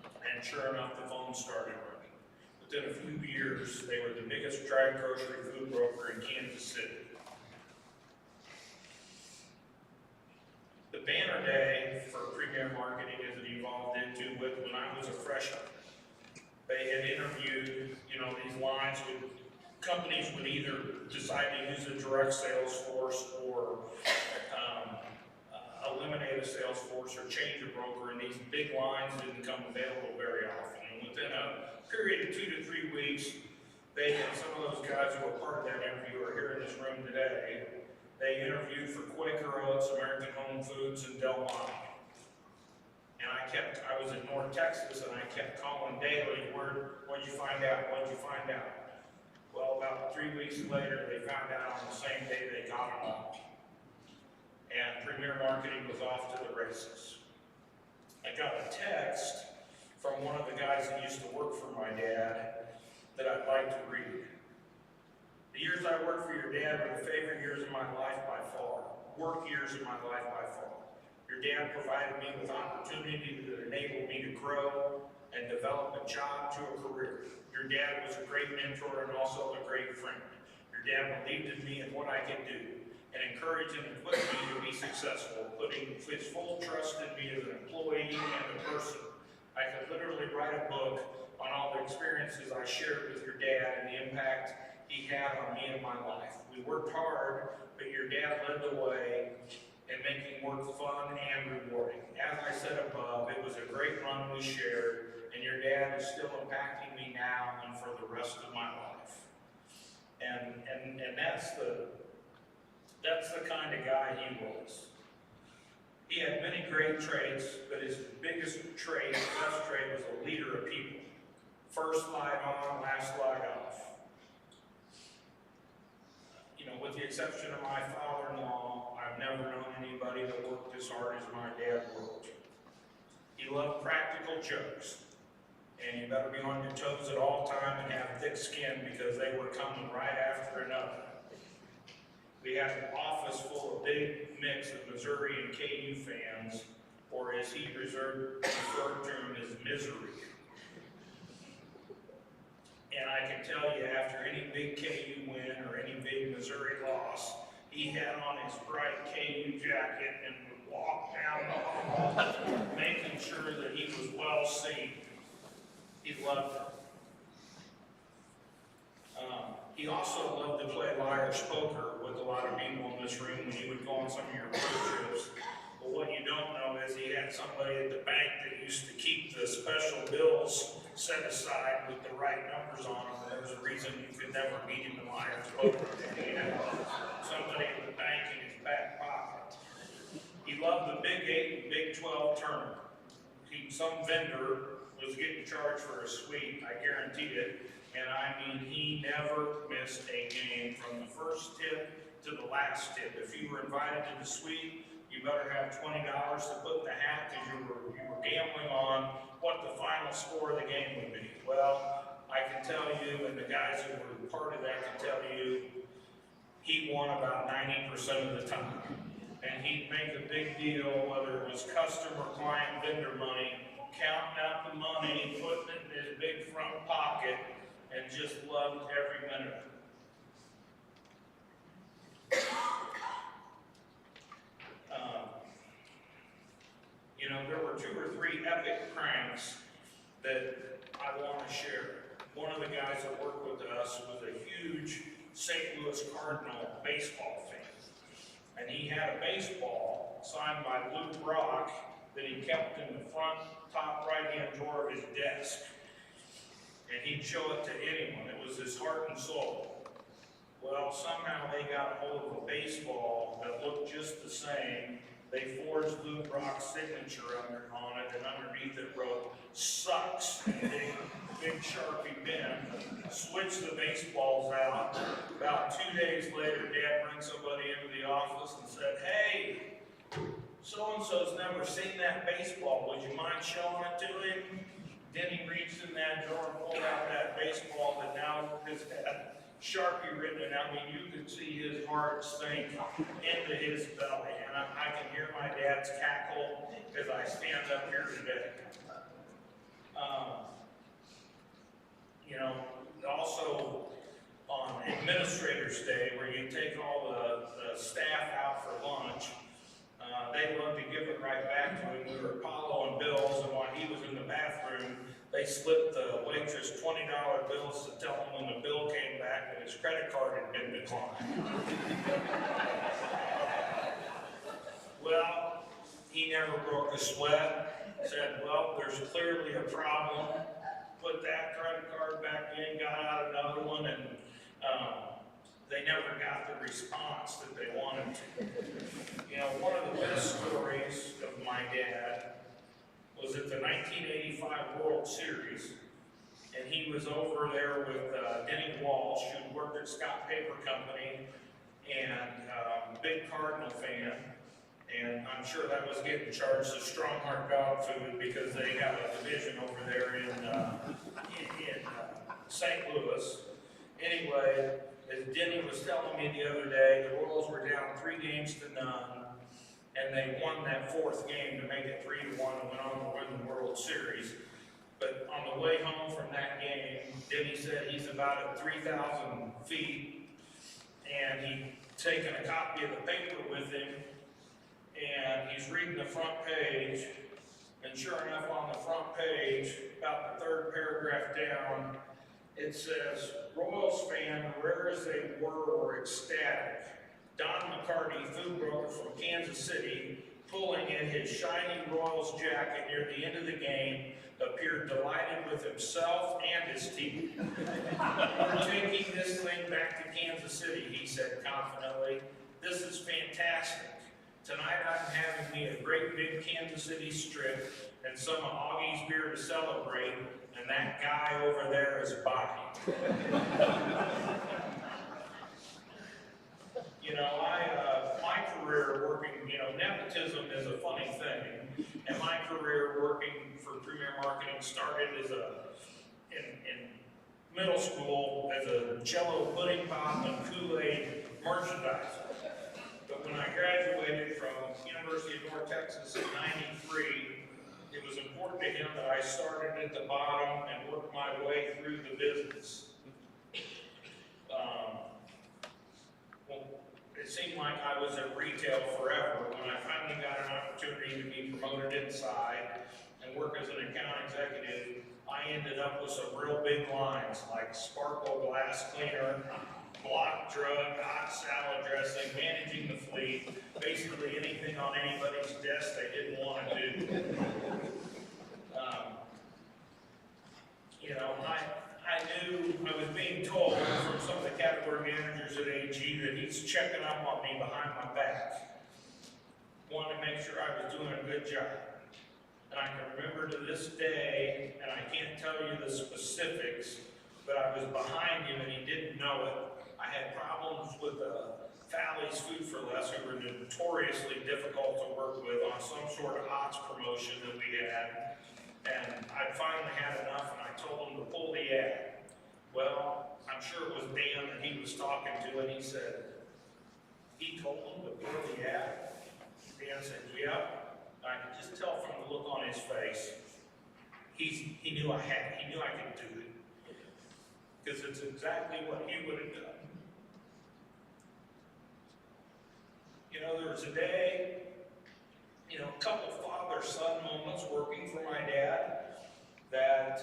Speaker 8: And sure enough, the phone started running. Within a few years, they were the biggest dry grocery food broker in Kansas City. The banner day for Premier Marketing as it evolved into when I was a freshman. They had interviewed, these lines with companies would either decide to use a direct sales force or eliminate a sales force or change a broker, and these big lines didn't come available very often. And within a period of 2 to 3 weeks, they had some of those guys who were part of that interview are here in this room today. They interviewed for Quaker Oats, American Home Foods, and Del Monte. And I was in North Texas, and I kept calling daily, what'd you find out, what'd you find out? Well, about 3 weeks later, they found out on the same day they got them all. And Premier Marketing was off to the races. I got a text from one of the guys that used to work for my dad that I'd like to read. The years I worked for your dad were the favorite years of my life by far. Work years of my life by far. Your dad provided me with opportunity that enabled me to grow and develop a job to a career. Your dad was a great mentor and also a great friend. Your dad believed in me and what I could do and encouraged and equipped me to be successful, putting his full trust in me as an employee and a person. I could literally write a book on all the experiences I shared with your dad and the impact he had on me and my life. We worked hard, but your dad led the way in making work fun and rewarding. As I said above, it was a great run we shared, and your dad is still impacting me now and for the rest of my life. And that's the kind of guy he was. He had many great traits, but his biggest trait, best trait, was a leader of people. First light on, last light off. With the exception of my father-in-law, I've never known anybody that worked as hard as my dad worked. He loved practical jokes, and you better be on your toes at all time and have thick skin because they were coming right after another. We had an office full of big mix of Missouri and KU fans, or as he referred to them as misery. And I can tell you, after any big KU win or any big Missouri loss, he had on his bright KU jacket and would walk down the hall, making sure that he was well seen. He loved it. He also loved to play Irish poker with a lot of people in this room when he would go on some of your road trips. But what you don't know is he had somebody at the bank that used to keep the special bills set aside with the right numbers on them. There was a reason you could never beat him in Irish poker. He had somebody at the bank in his back pocket. He loved the Big 8 and Big 12 tournament. Some vendor was getting charged for a suite, I guarantee it. And I mean, he never missed a game from the first tip to the last tip. If you were invited to the suite, you better have $20 to put in the hat because you were gambling on what the final score of the game would be. Well, I can tell you, and the guys who were part of that can tell you, he won about 90% of the time. And he'd make a big deal, whether it was customer, client, vendor money, counting out the money, putting it in his big front pocket, and just loved every minute of it. You know, there were 2 or 3 epic pranks that I want to share. One of the guys that worked with us was a huge St. Louis Cardinal baseball fan. And he had a baseball signed by Lou Brock that he kept in the front top right-hand drawer of his desk. And he'd show it to anyone. It was his heart and soul. Well, somehow they got a hold of a baseball that looked just the same. They forged Lou Brock's signature on it, and underneath it wrote, "Sucks," in big Sharpie pen. Switched the baseballs out. About 2 days later, Dad brings somebody into the office and said, "Hey, so-and-so's never seen that baseball. Would you mind showing it to him?" Then he reached in that drawer and pulled out that baseball that now has had Sharpie written it. I mean, you could see his heart sink into his belly. And I can hear my dad's cackle as I stand up here today. You know, also on Administrator's Day, where you take all the staff out for lunch, they love to give it right back to him. We were Apollo and Bill's, and while he was in the bathroom, they slipped the waitress $20 bills to tell him when the bill came back that his credit card had been declined. Well, he never broke a sweat. Said, "Well, there's clearly a problem." Put that credit card back in, got out another one, and they never got the response that they wanted to. You know, one of the best stories of my dad was at the 1985 World Series, and he was over there with Denny Walsh, who worked at Scott Paper Company, and big Cardinal fan, and I'm sure that was getting charged as strong hard dog food because they have a division over there in St. Louis. Anyway, as Denny was telling me the other day, the Royals were down 3-0, and they won that 4th game to make it 3-1 and went on to win the World Series. But on the way home from that game, Denny said he's about at 3,000 feet, and he'd taken a copy of the paper with him, and he's reading the front page, and sure enough, on the front page, about the 3rd paragraph down, it says, "Royals fan, rare as they were ecstatic. Don McCarty, food broker from Kansas City, pulling in his shiny Royals jacket near the end of the game, appeared delighted with himself and his team. We're taking this thing back to Kansas City," he said confidently. "This is fantastic. Tonight I'm having me a great big Kansas City strip and some of Augie's beer to celebrate, and that guy over there is buying." You know, my career working, you know, nepotism is a funny thing, and my career working for Premier Marketing started as in middle school as a Jello pudding pop and Kool-Aid merchandiser. But when I graduated from University of North Texas in '93, it was important to him that I started at the bottom and worked my way through the business. Well, it seemed like I was at retail forever. When I finally got an opportunity to be promoted inside and work as an account executive, I ended up with some real big lines like sparkle glass cleaner, block drug, hot salad dressing, managing the fleet, basically anything on anybody's desk they didn't want to do. You know, I knew, I was being told from some of the category managers at AG that he's checking up on me behind my back. Wanted to make sure I was doing a good job. And I can remember to this day, and I can't tell you the specifics, but I was behind him and he didn't know it. I had problems with Falley's Food for Less, who were notoriously difficult to work with on some sort of odds promotion that we had. And I finally had enough and I told him to pull the ad. Well, I'm sure it was Dan that he was talking to, and he said, he told him to pull the ad. Dan said, yep. I could just tell from the look on his face, he knew I could do it. Because it's exactly what he would have done. You know, there was a day, you know, a couple father-son moments working for my dad that,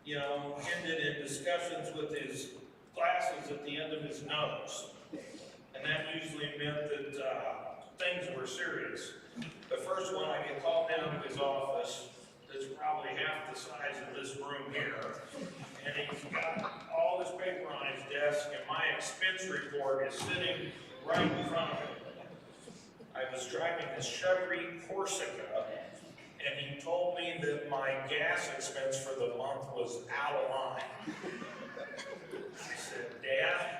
Speaker 8: you know, ended in discussions with his glasses at the end of his nose. And that usually meant that things were serious. The first one, I get called down to his office, that's probably half the size of this room here, and he's got all this paper on his desk, and my expense report is sitting right in front of him. I was driving this Chevy Corsica, and he told me that my gas expense for the month was out of line. I said, Dad,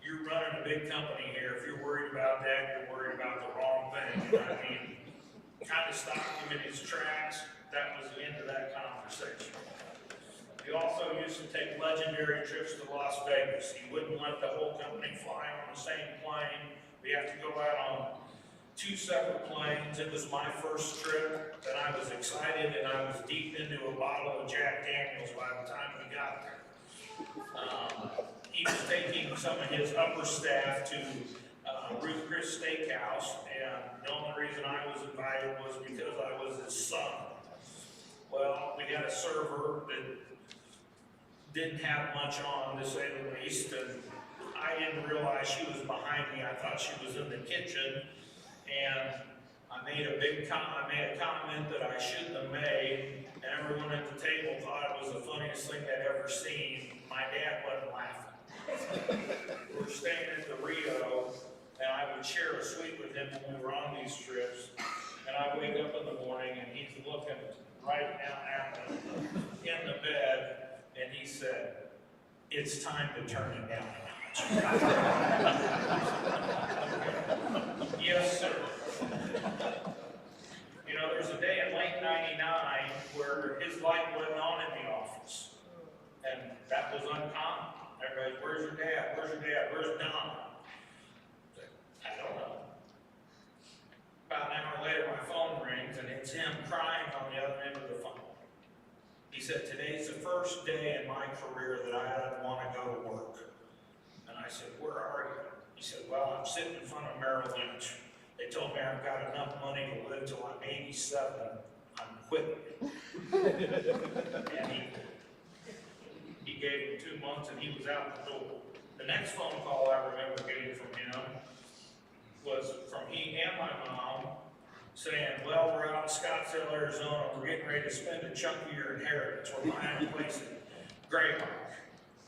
Speaker 8: you're running a big company here. If you're worried about that, you're worried about the wrong thing. I mean, kind of stopped him in his tracks. That was the end of that conversation. He also used to take legendary trips to Las Vegas. He wouldn't let the whole company fly on the same plane. We have to go out on 2 separate planes. It was my first trip, and I was excited, and I was deep into a bottle of Jack Daniels by the time we got there. He was taking some of his upper staff to Ruth Chris Steakhouse, and the only reason I was invited was because I was his son. Well, we had a server that didn't have much on, to say the least, and I didn't realize she was behind me. I thought she was in the kitchen, and I made a comment that I shouldn't have made, and everyone at the table thought it was the funniest thing they'd ever seen. My dad wasn't laughing. We're staying at the Rio, and I would share a suite with him when we were on these trips, and I wake up in the morning, and he's looking right down at me in the bed, and he said, "It's time to turn it down a notch." Yes, sir. You know, there's a day in late '99 where his light wasn't on in the office, and that was uncommon. Everybody's, "Where's your dad? Where's your dad? Where's Don?" I don't know. About an hour later, my phone rings, and it's him crying on the other end of the phone. He said, "Today's the first day in my career that I didn't want to go to work." And I said, "Where are you?" He said, "Well, I'm sitting in front of Merrill Lynch. They told me I've got enough money to live till I'm 87. I'm quitting." And he gave him 2 months, and he was out the door. The next phone call I remember getting from him was from he and my mom saying, "Well, we're out in Scottsdale, Arizona. We're getting ready to spend a chunk of your inheritance. We're buying a place in Graymark."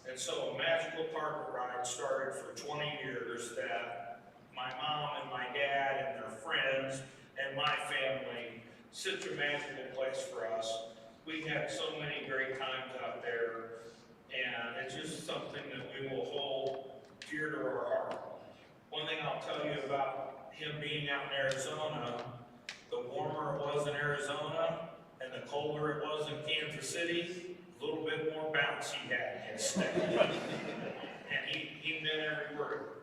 Speaker 8: And so a magical carpet ride started for 20 years that my mom and my dad and their friends and my family, such a magical place for us. We had so many great times out there, and it's just something that we will hold dear to our heart. One thing I'll tell you about him being out in Arizona, the warmer it was in Arizona and the colder it was in Kansas City, a little bit more bounce he had in his step. And he meant every word.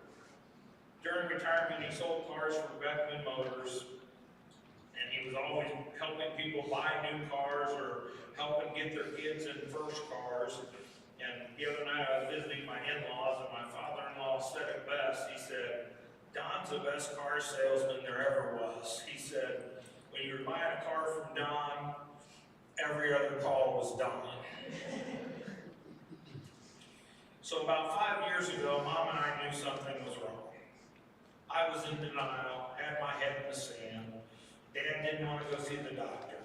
Speaker 8: During retirement, he sold cars for Beckman Motors, and he was always helping people buy new cars or helping get their kids in first cars. And the other night I was visiting my in-laws, and my father-in-law said it best. He said, Don's the best car salesman there ever was. He said, when you were buying a car from Don, every other call was Don. So about 5 years ago, Mom and I knew something was wrong. I was in denial, had my head in the sand. Dad didn't want to go see the doctor.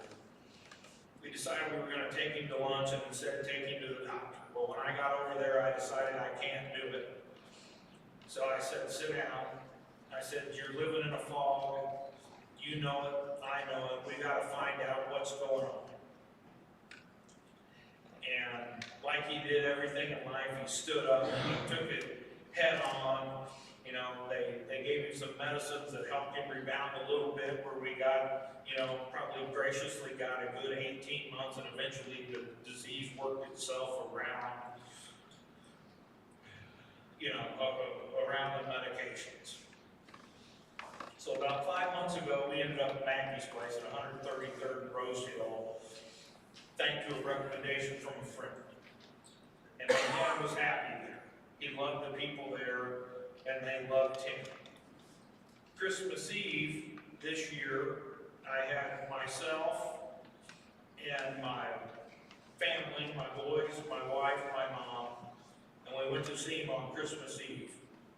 Speaker 8: We decided we were going to take him to lunch and instead take him to the doctor. Well, when I got over there, I decided I can't do it. So I said, sit down. I said, you're living in a fog. You know it, I know it. We got to find out what's going on. And like he did everything in life, he stood up and he took it head on. You know, they gave him some medicines that helped him rebound a little bit, where we got, you know, probably graciously got a good 18 months, and eventually the disease worked itself around, you know, around the medications. So about 5 months ago, we ended up at Maggie's place at 133rd and Rose Hill, thanks to a recommendation from a friend. And my dad was happy there. He loved the people there, and they loved him. Christmas Eve this year, I had myself and my family, my boys, my wife, my mom, and we went to see him on Christmas Eve.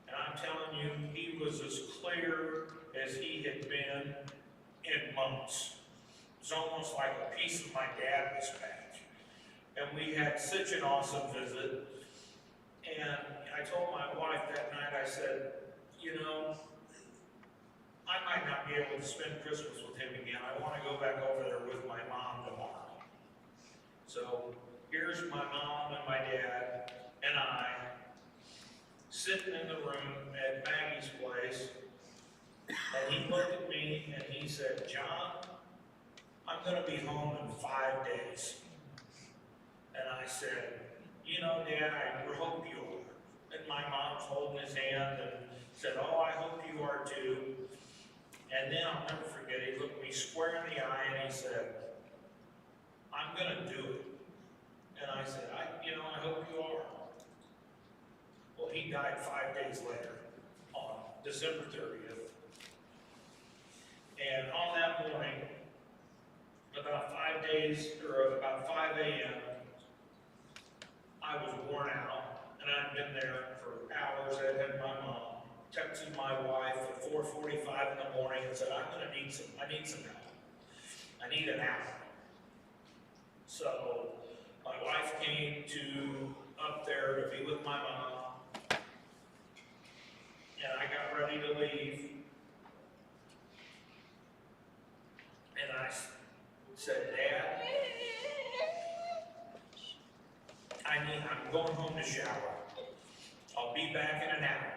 Speaker 8: And I'm telling you, he was as clear as he had been in months. It was almost like a piece of my dad was back. And we had such an awesome visit. And I told my wife that night, I said, you know, I might not be able to spend Christmas with him again. I want to go back over there with my mom tomorrow. So here's my mom and my dad and I sitting in the room at Maggie's place. And he looked at me and he said, John, I'm going to be home in 5 days. And I said, you know, Dad, I hope you are. And my mom's holding his hand and said, oh, I hope you are too. And then I'll never forget, he looked me square in the eye and he said, I'm going to do it. And I said, I hope you are. Well, he died 5 days later on December 30th. And on that morning, about 5 a.m., I was worn out, and I'd been there for hours. I had my mom texted my wife at 4:45 in the morning and said, I need some help. I need an hour. So my wife came up there to be with my mom, and I got ready to leave. And I said, Dad, I'm going home to shower. I'll be back in an hour.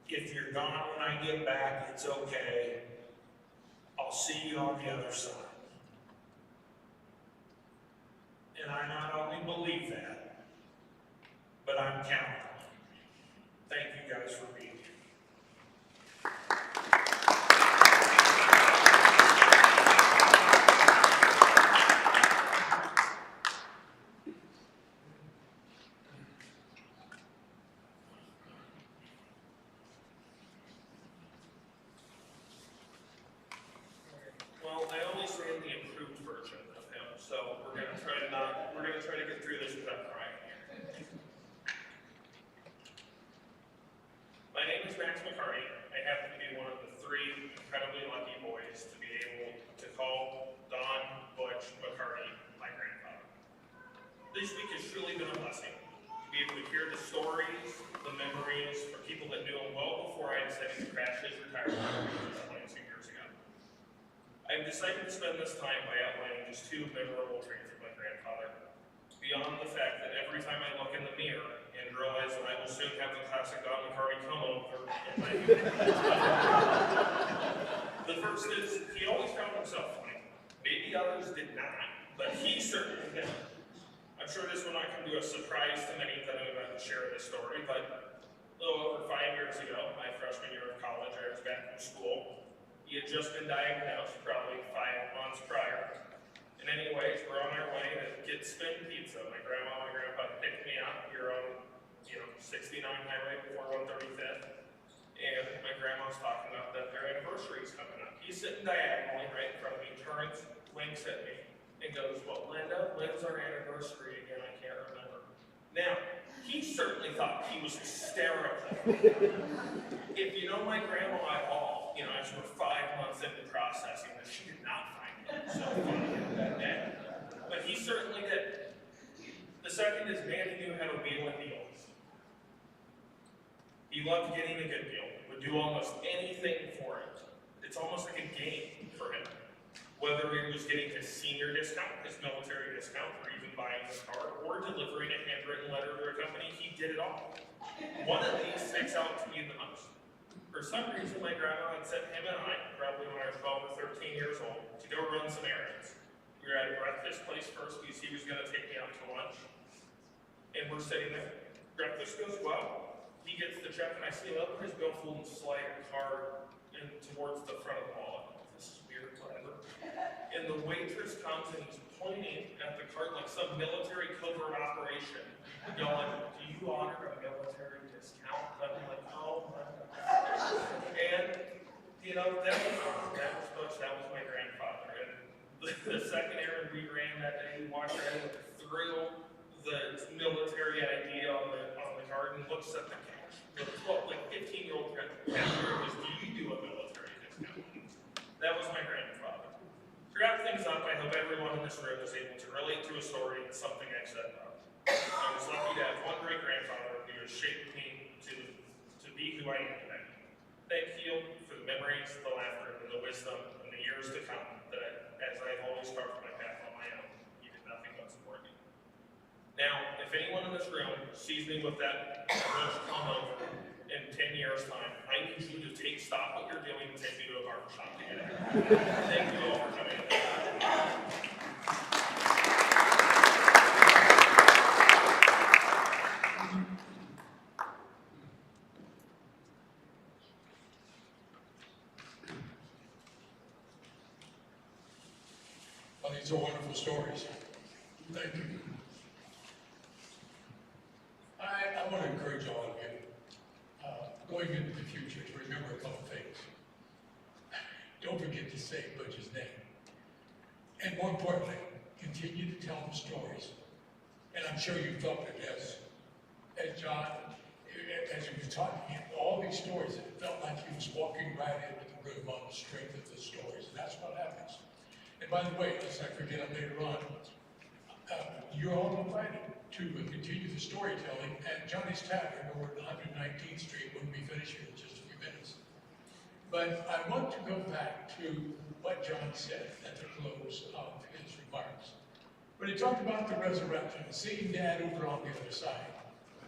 Speaker 8: If you're gone when I get back, it's okay. I'll see you on the other side. And I not only believe that, but I'm counting on it. Thank you guys for being here. Well, I only say the improved version of him, so we're gonna try to get through this without crying here. My name is McCarty. I happen to be one of the 3 incredibly lucky boys to be able to call Don Butch McCarty my grandfather. This week has truly been a blessing to be able to hear the stories, the memories from people that knew him well before I decided to crash his retirement 22 years ago. I've decided to spend this time by outlining just 2 memorable traits of my grandfather, beyond the fact that every time I look in the mirror and realize that I will soon have the classic Don McCarty come over in my The first is, he always found himself funny. Maybe others did not, but he certainly did. I'm sure this one I can do a surprise to many that I'm about to share this story, but a little over 5 years ago, my freshman year of college, I was back in school. He had just been diagnosed, probably 5 months prior,
Speaker 9: And anyways, we're on our way to get Spin Pizza. My grandma and my grandpa picked me up here on, 69 Highway before 135th. And my grandma's talking about that their anniversary is coming up. He's sitting diagonally right in front of me, turns, winks at me, and goes, well, Linda, when's our anniversary again? I can't remember. Now, he certainly thought he was hysterical. If you know my grandma at all, as we're 5 months into processing this, she did not find it so funny that day. But he certainly did. The second is, man, he knew how to wheel and deal. He loved getting a good deal, would do almost anything for it. It's almost like a game for him. Whether he was getting his senior discount, his military discount, or even buying a car, or delivering a handwritten letter to a company, he did it all. One of these sticks out to me the most. For some reason, my grandma had sent him and I, probably when I was 12 or 13 years old, to go run some errands. We were at a breakfast place first because he was going to take me out to lunch. And we're sitting there. Breakfast goes well. He gets the check and I see him open his billfold and slide a card in towards the front of the wallet. This is weird, whatever. And the waitress comes and he's pointing at the card like some military covert operation, going, do you honor a military discount? And I'm like, oh my God. And, that was Butch, that was my grandfather. And the second errand we ran that day, he walked in through the military ID on the card and looks at the cash. The 15-year-old cashier goes, do you do a military discount? That was my grandfather. To wrap things up, I hope everyone in this room is able to relate to a story and something I've said about. I was lucky to have one great grandfather who has shaped me to be who I am today. Thank you for the memories, the laughter, and the wisdom, and the years to come that, as I've always carved my path on my own, you did nothing but support me. Now, if anyone in this room sees me with that approach come over in 10 years' time, I need you to stop what you're doing and take me to a barbershop together. Thank you all for coming.
Speaker 6: Well, these are wonderful stories. Thank you. I want to encourage all of you, going into the future, to remember a couple things. Don't forget to say Butch's name. And more importantly, continue to tell the stories. And I'm sure you felt it as John, as he was talking, all these stories, it felt like he was walking right into the room on the strength of the stories. And that's what happens. And by the way, lest I forget it later on, you're all invited to continue the storytelling at Johnny's Tavern over at 119th Street when we finish here in just a few minutes. But I want to go back to what John said at the close of his remarks. When he talked about the resurrection, seeing Dad over on the other side,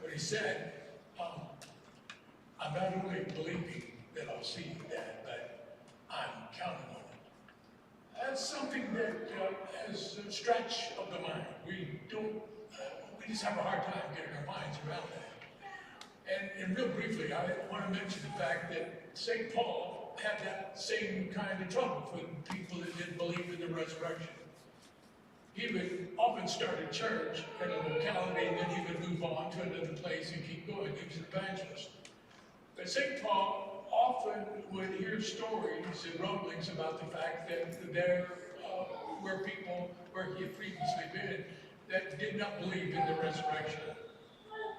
Speaker 6: when he said, I'm not only believing that I'll see you, Dad, but I'm counting on it. That's something that is a stretch of the mind. We just have a hard time getting our minds around that. And real briefly, I want to mention the fact that St. Paul had that same kind of trouble with people that didn't believe in the resurrection. He would often start a church in a locality and then he would move on to another place and keep going. He was an evangelist. But St. Paul often would hear stories and rumblings about the fact that there were people where he had previously been that did not believe in the resurrection.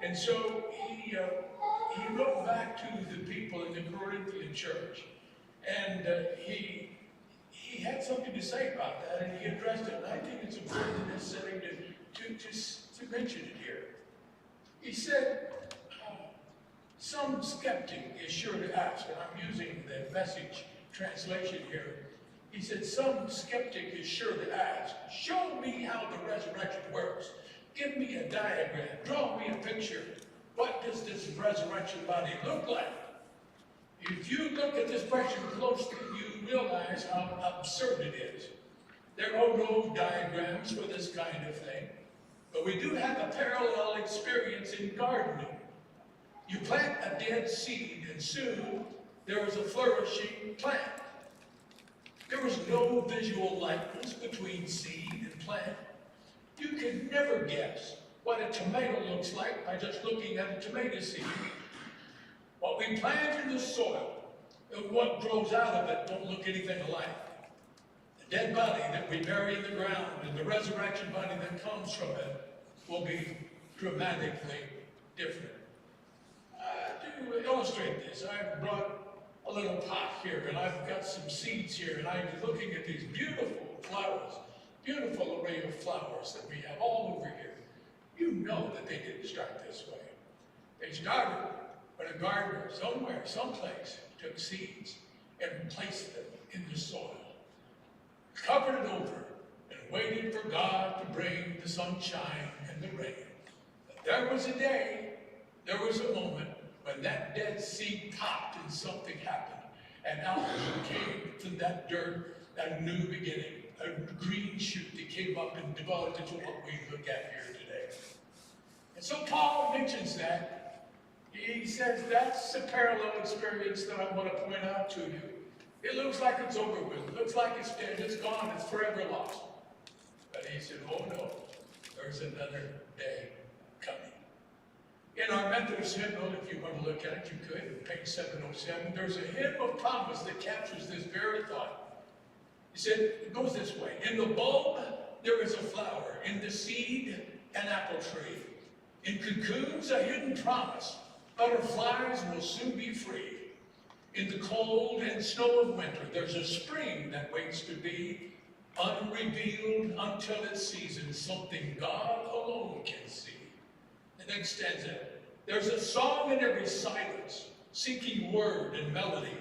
Speaker 6: And so he wrote back to the people in the Corinthian church, and he had something to say about that, and he addressed it. And I think it's important in this setting to mention it here. He said, some skeptic is sure to ask, and I'm using the Message translation here. He said, some skeptic is sure to ask, show me how the resurrection works. Give me a diagram. Draw me a picture. What does this resurrection body look like? If you look at this question closely, you realize how absurd it is. There are no diagrams for this kind of thing, but we do have a parallel experience in gardening. You plant a dead seed, and soon there is a flourishing plant. There was no visual likeness between seed and plant. You can never guess what a tomato looks like by just looking at a tomato seed. What we plant in the soil and what grows out of it don't look anything alike. The dead body that we bury in the ground and the resurrection body that comes from it will be dramatically different. To illustrate this, I've brought a little pot here, and I've got some seeds here, and I'm looking at these beautiful flowers, beautiful array of flowers that we have all over here. You know that they didn't start this way. They started when a gardener somewhere, someplace, took seeds and placed them in the soil, covered it over, and waited for God to bring the sunshine and the rain. But there was a day, there was a moment when that dead seed popped and something happened, and out came from that dirt a new beginning, a green shoot that came up and developed into what we look at here today. And so Paul mentions that. He says that's a parallel experience that I want to point out to you. It looks like it's over with. It looks like it's dead. It's gone. It's forever lost. But he said, oh no, there's another day coming. In our Methodist hymnal, if you want to look at it, you could, page 707, there's a hymn of promise that captures this very thought. He said, it goes this way. In the bulb, there is a flower. In the seed, an apple tree. In cocoons, a hidden promise. Butterflies will soon be free. In the cold and snow of winter, there's a spring that waits to be unrevealed until its season, something God alone can see. The next stanza, there's a song in every silence, seeking word and melody.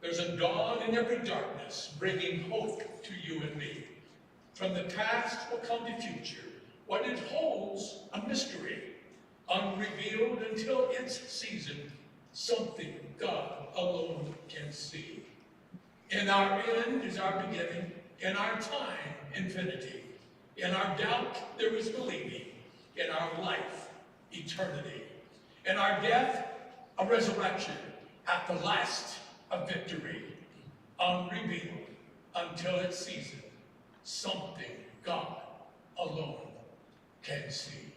Speaker 6: There's a dawn in every darkness, bringing hope to you and me. From the past will come the future. What it holds, a mystery, unrevealed until its season, something God alone can see. In our end is our beginning, in our time, infinity. In our doubt, there is believing. In our life, eternity. In our death, a resurrection. At the last, a victory. Unrevealed until its season, something God alone can see.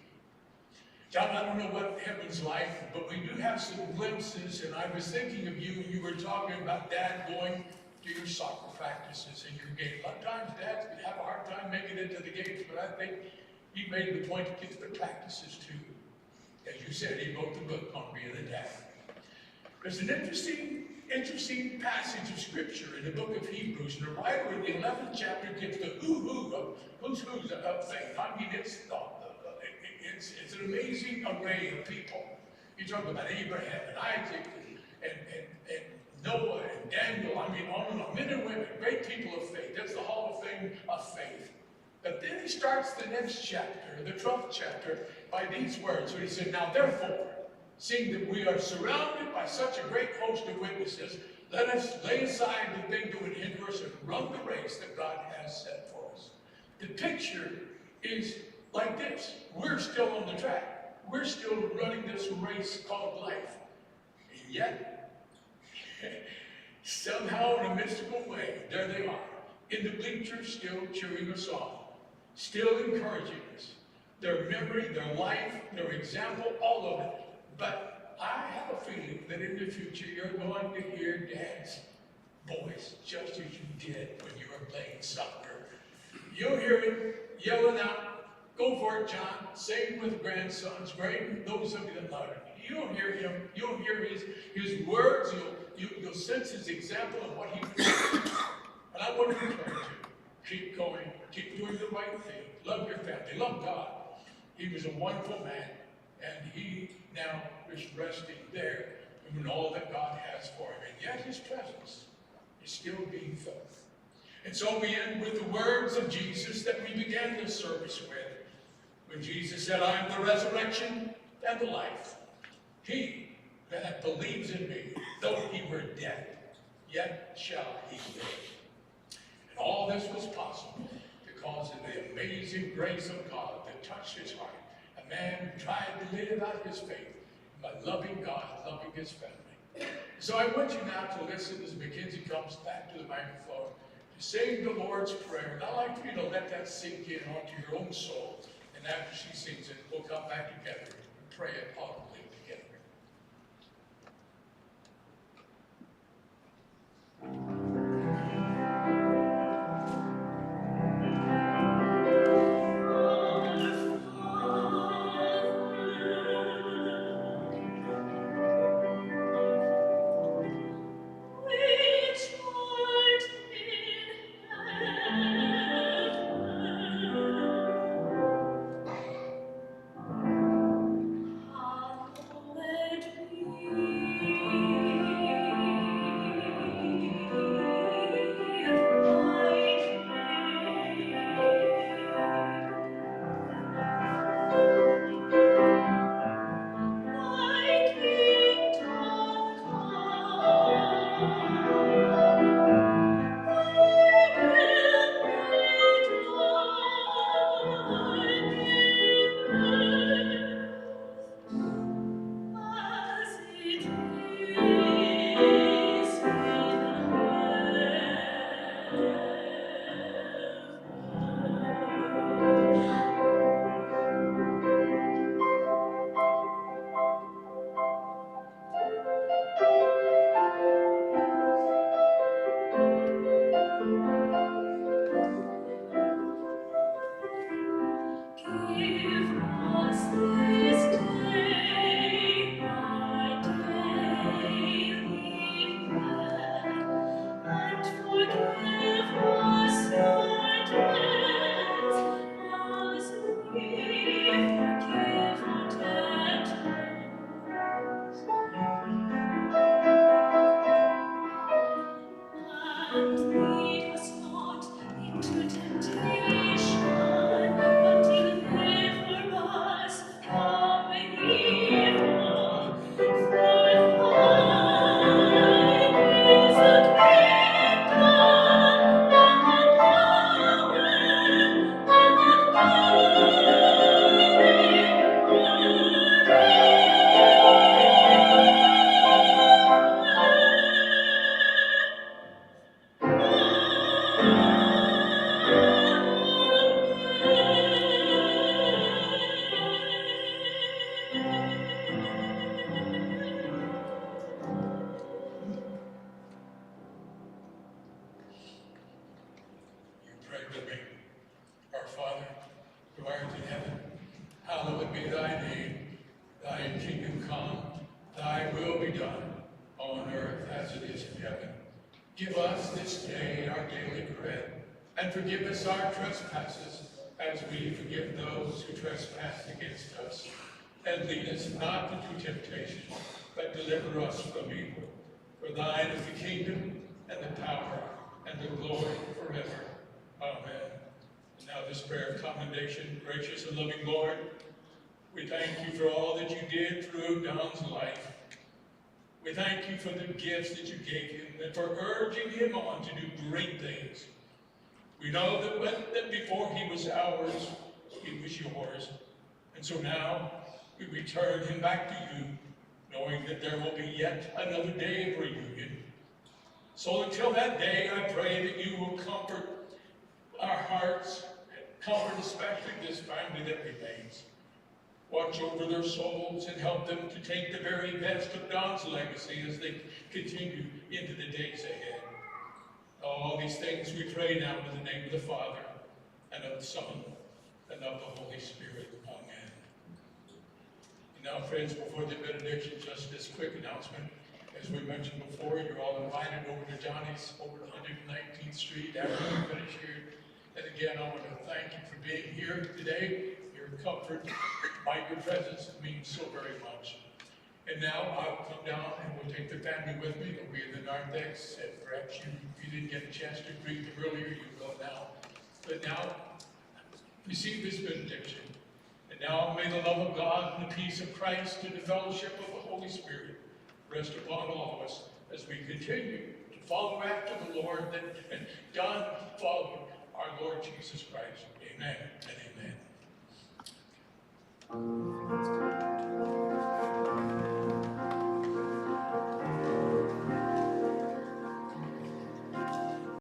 Speaker 6: John, I don't know what heaven's like, but we do have some glimpses, and I was thinking of you when you were talking about Dad going to your soccer practices and your game. A lot of times dads can have a hard time making it to the games, but I think he made the point to get to the practices too. As you said, he wrote the book on being a dad. There's an interesting passage of scripture in the book of Hebrews, and the writer in the 11th chapter gives the who's of faith. I mean, it's an amazing array of people. You talk about Abraham and Isaac and Noah and Daniel. I mean, on and on. Men and women, great people of faith. That's the Hall of Fame of faith. But then he starts the next chapter, the 12th chapter, by these words. So he said, now therefore, seeing that we are surrounded by such a great host of witnesses, let us lay aside the thing that would hinder us and run the race that God has set for us. The picture is like this. We're still on the track. We're still running this race called life. And yet, somehow in a mystical way, there they are, in the bleachers, still cheering us on, still encouraging us. Their memory, their life, their example, all of it. But I have a feeling that in the future you're going to hear Dad's voice just as you did when you were playing soccer. You'll hear him yelling out, go for it, John. Same with grandsons, great, those of you that love him. You'll hear him, you'll hear his words, you'll sense his example of what he does. And I want to encourage you, keep going, keep doing the right thing. Love your family, love God. He was a wonderful man, and he now is resting there in all that God has for him. And yet his presence is still being felt. And so we end with the words of Jesus that we began this service with. When Jesus said, I am the resurrection and the life. He that believes in me, though he were dead, yet shall he live. And all this was possible because of the amazing grace of God that touched his heart. A man who tried to live out his faith by loving God, loving his family. So I want you now to listen as Mackenzie comes back to the microphone Sing the Lord's Prayer. And I'd like for you to let that sink in onto your own soul. And after she sings it, we'll come back together and pray it audibly together. Give us this day our daily bread, and forgive us our trespasses, as we forgive those who trespass against us. And lead us not into temptation, but deliver us from evil. For thine is the kingdom, and the power, and the glory forever. Amen. And now this prayer of commendation. Gracious and loving Lord, we thank you for all that you did through Don's life. We thank you for the gifts that you gave him and for urging him on to do great things. We know that before he was ours, he was yours. And so now we return him back to you, knowing that there will be yet another day of reunion. So until that day, I pray that you will comfort our hearts, comfort especially this family that remains. Watch over their souls and help them to take the very best of Don's legacy as they continue into the days ahead. All these things we pray now in the name of the Father, and of the Son, and of the Holy Spirit. Amen. And now, friends, before the benediction, just this quick announcement. As we mentioned before, you're all invited over to Johnny's over to 119th Street after we finish here. And again, I want to thank you for being here today. Your comfort by your presence means so very much. And now I'll come down and we'll take the family with me. They'll be in the narthex, and perhaps you didn't get a chance to greet them earlier, you will now. But now, receive this benediction. And now may the love of God and the peace of Christ and the fellowship of the Holy Spirit rest upon all of us as we continue to follow after the Lord and God follow our Lord Jesus Christ. Amen and amen.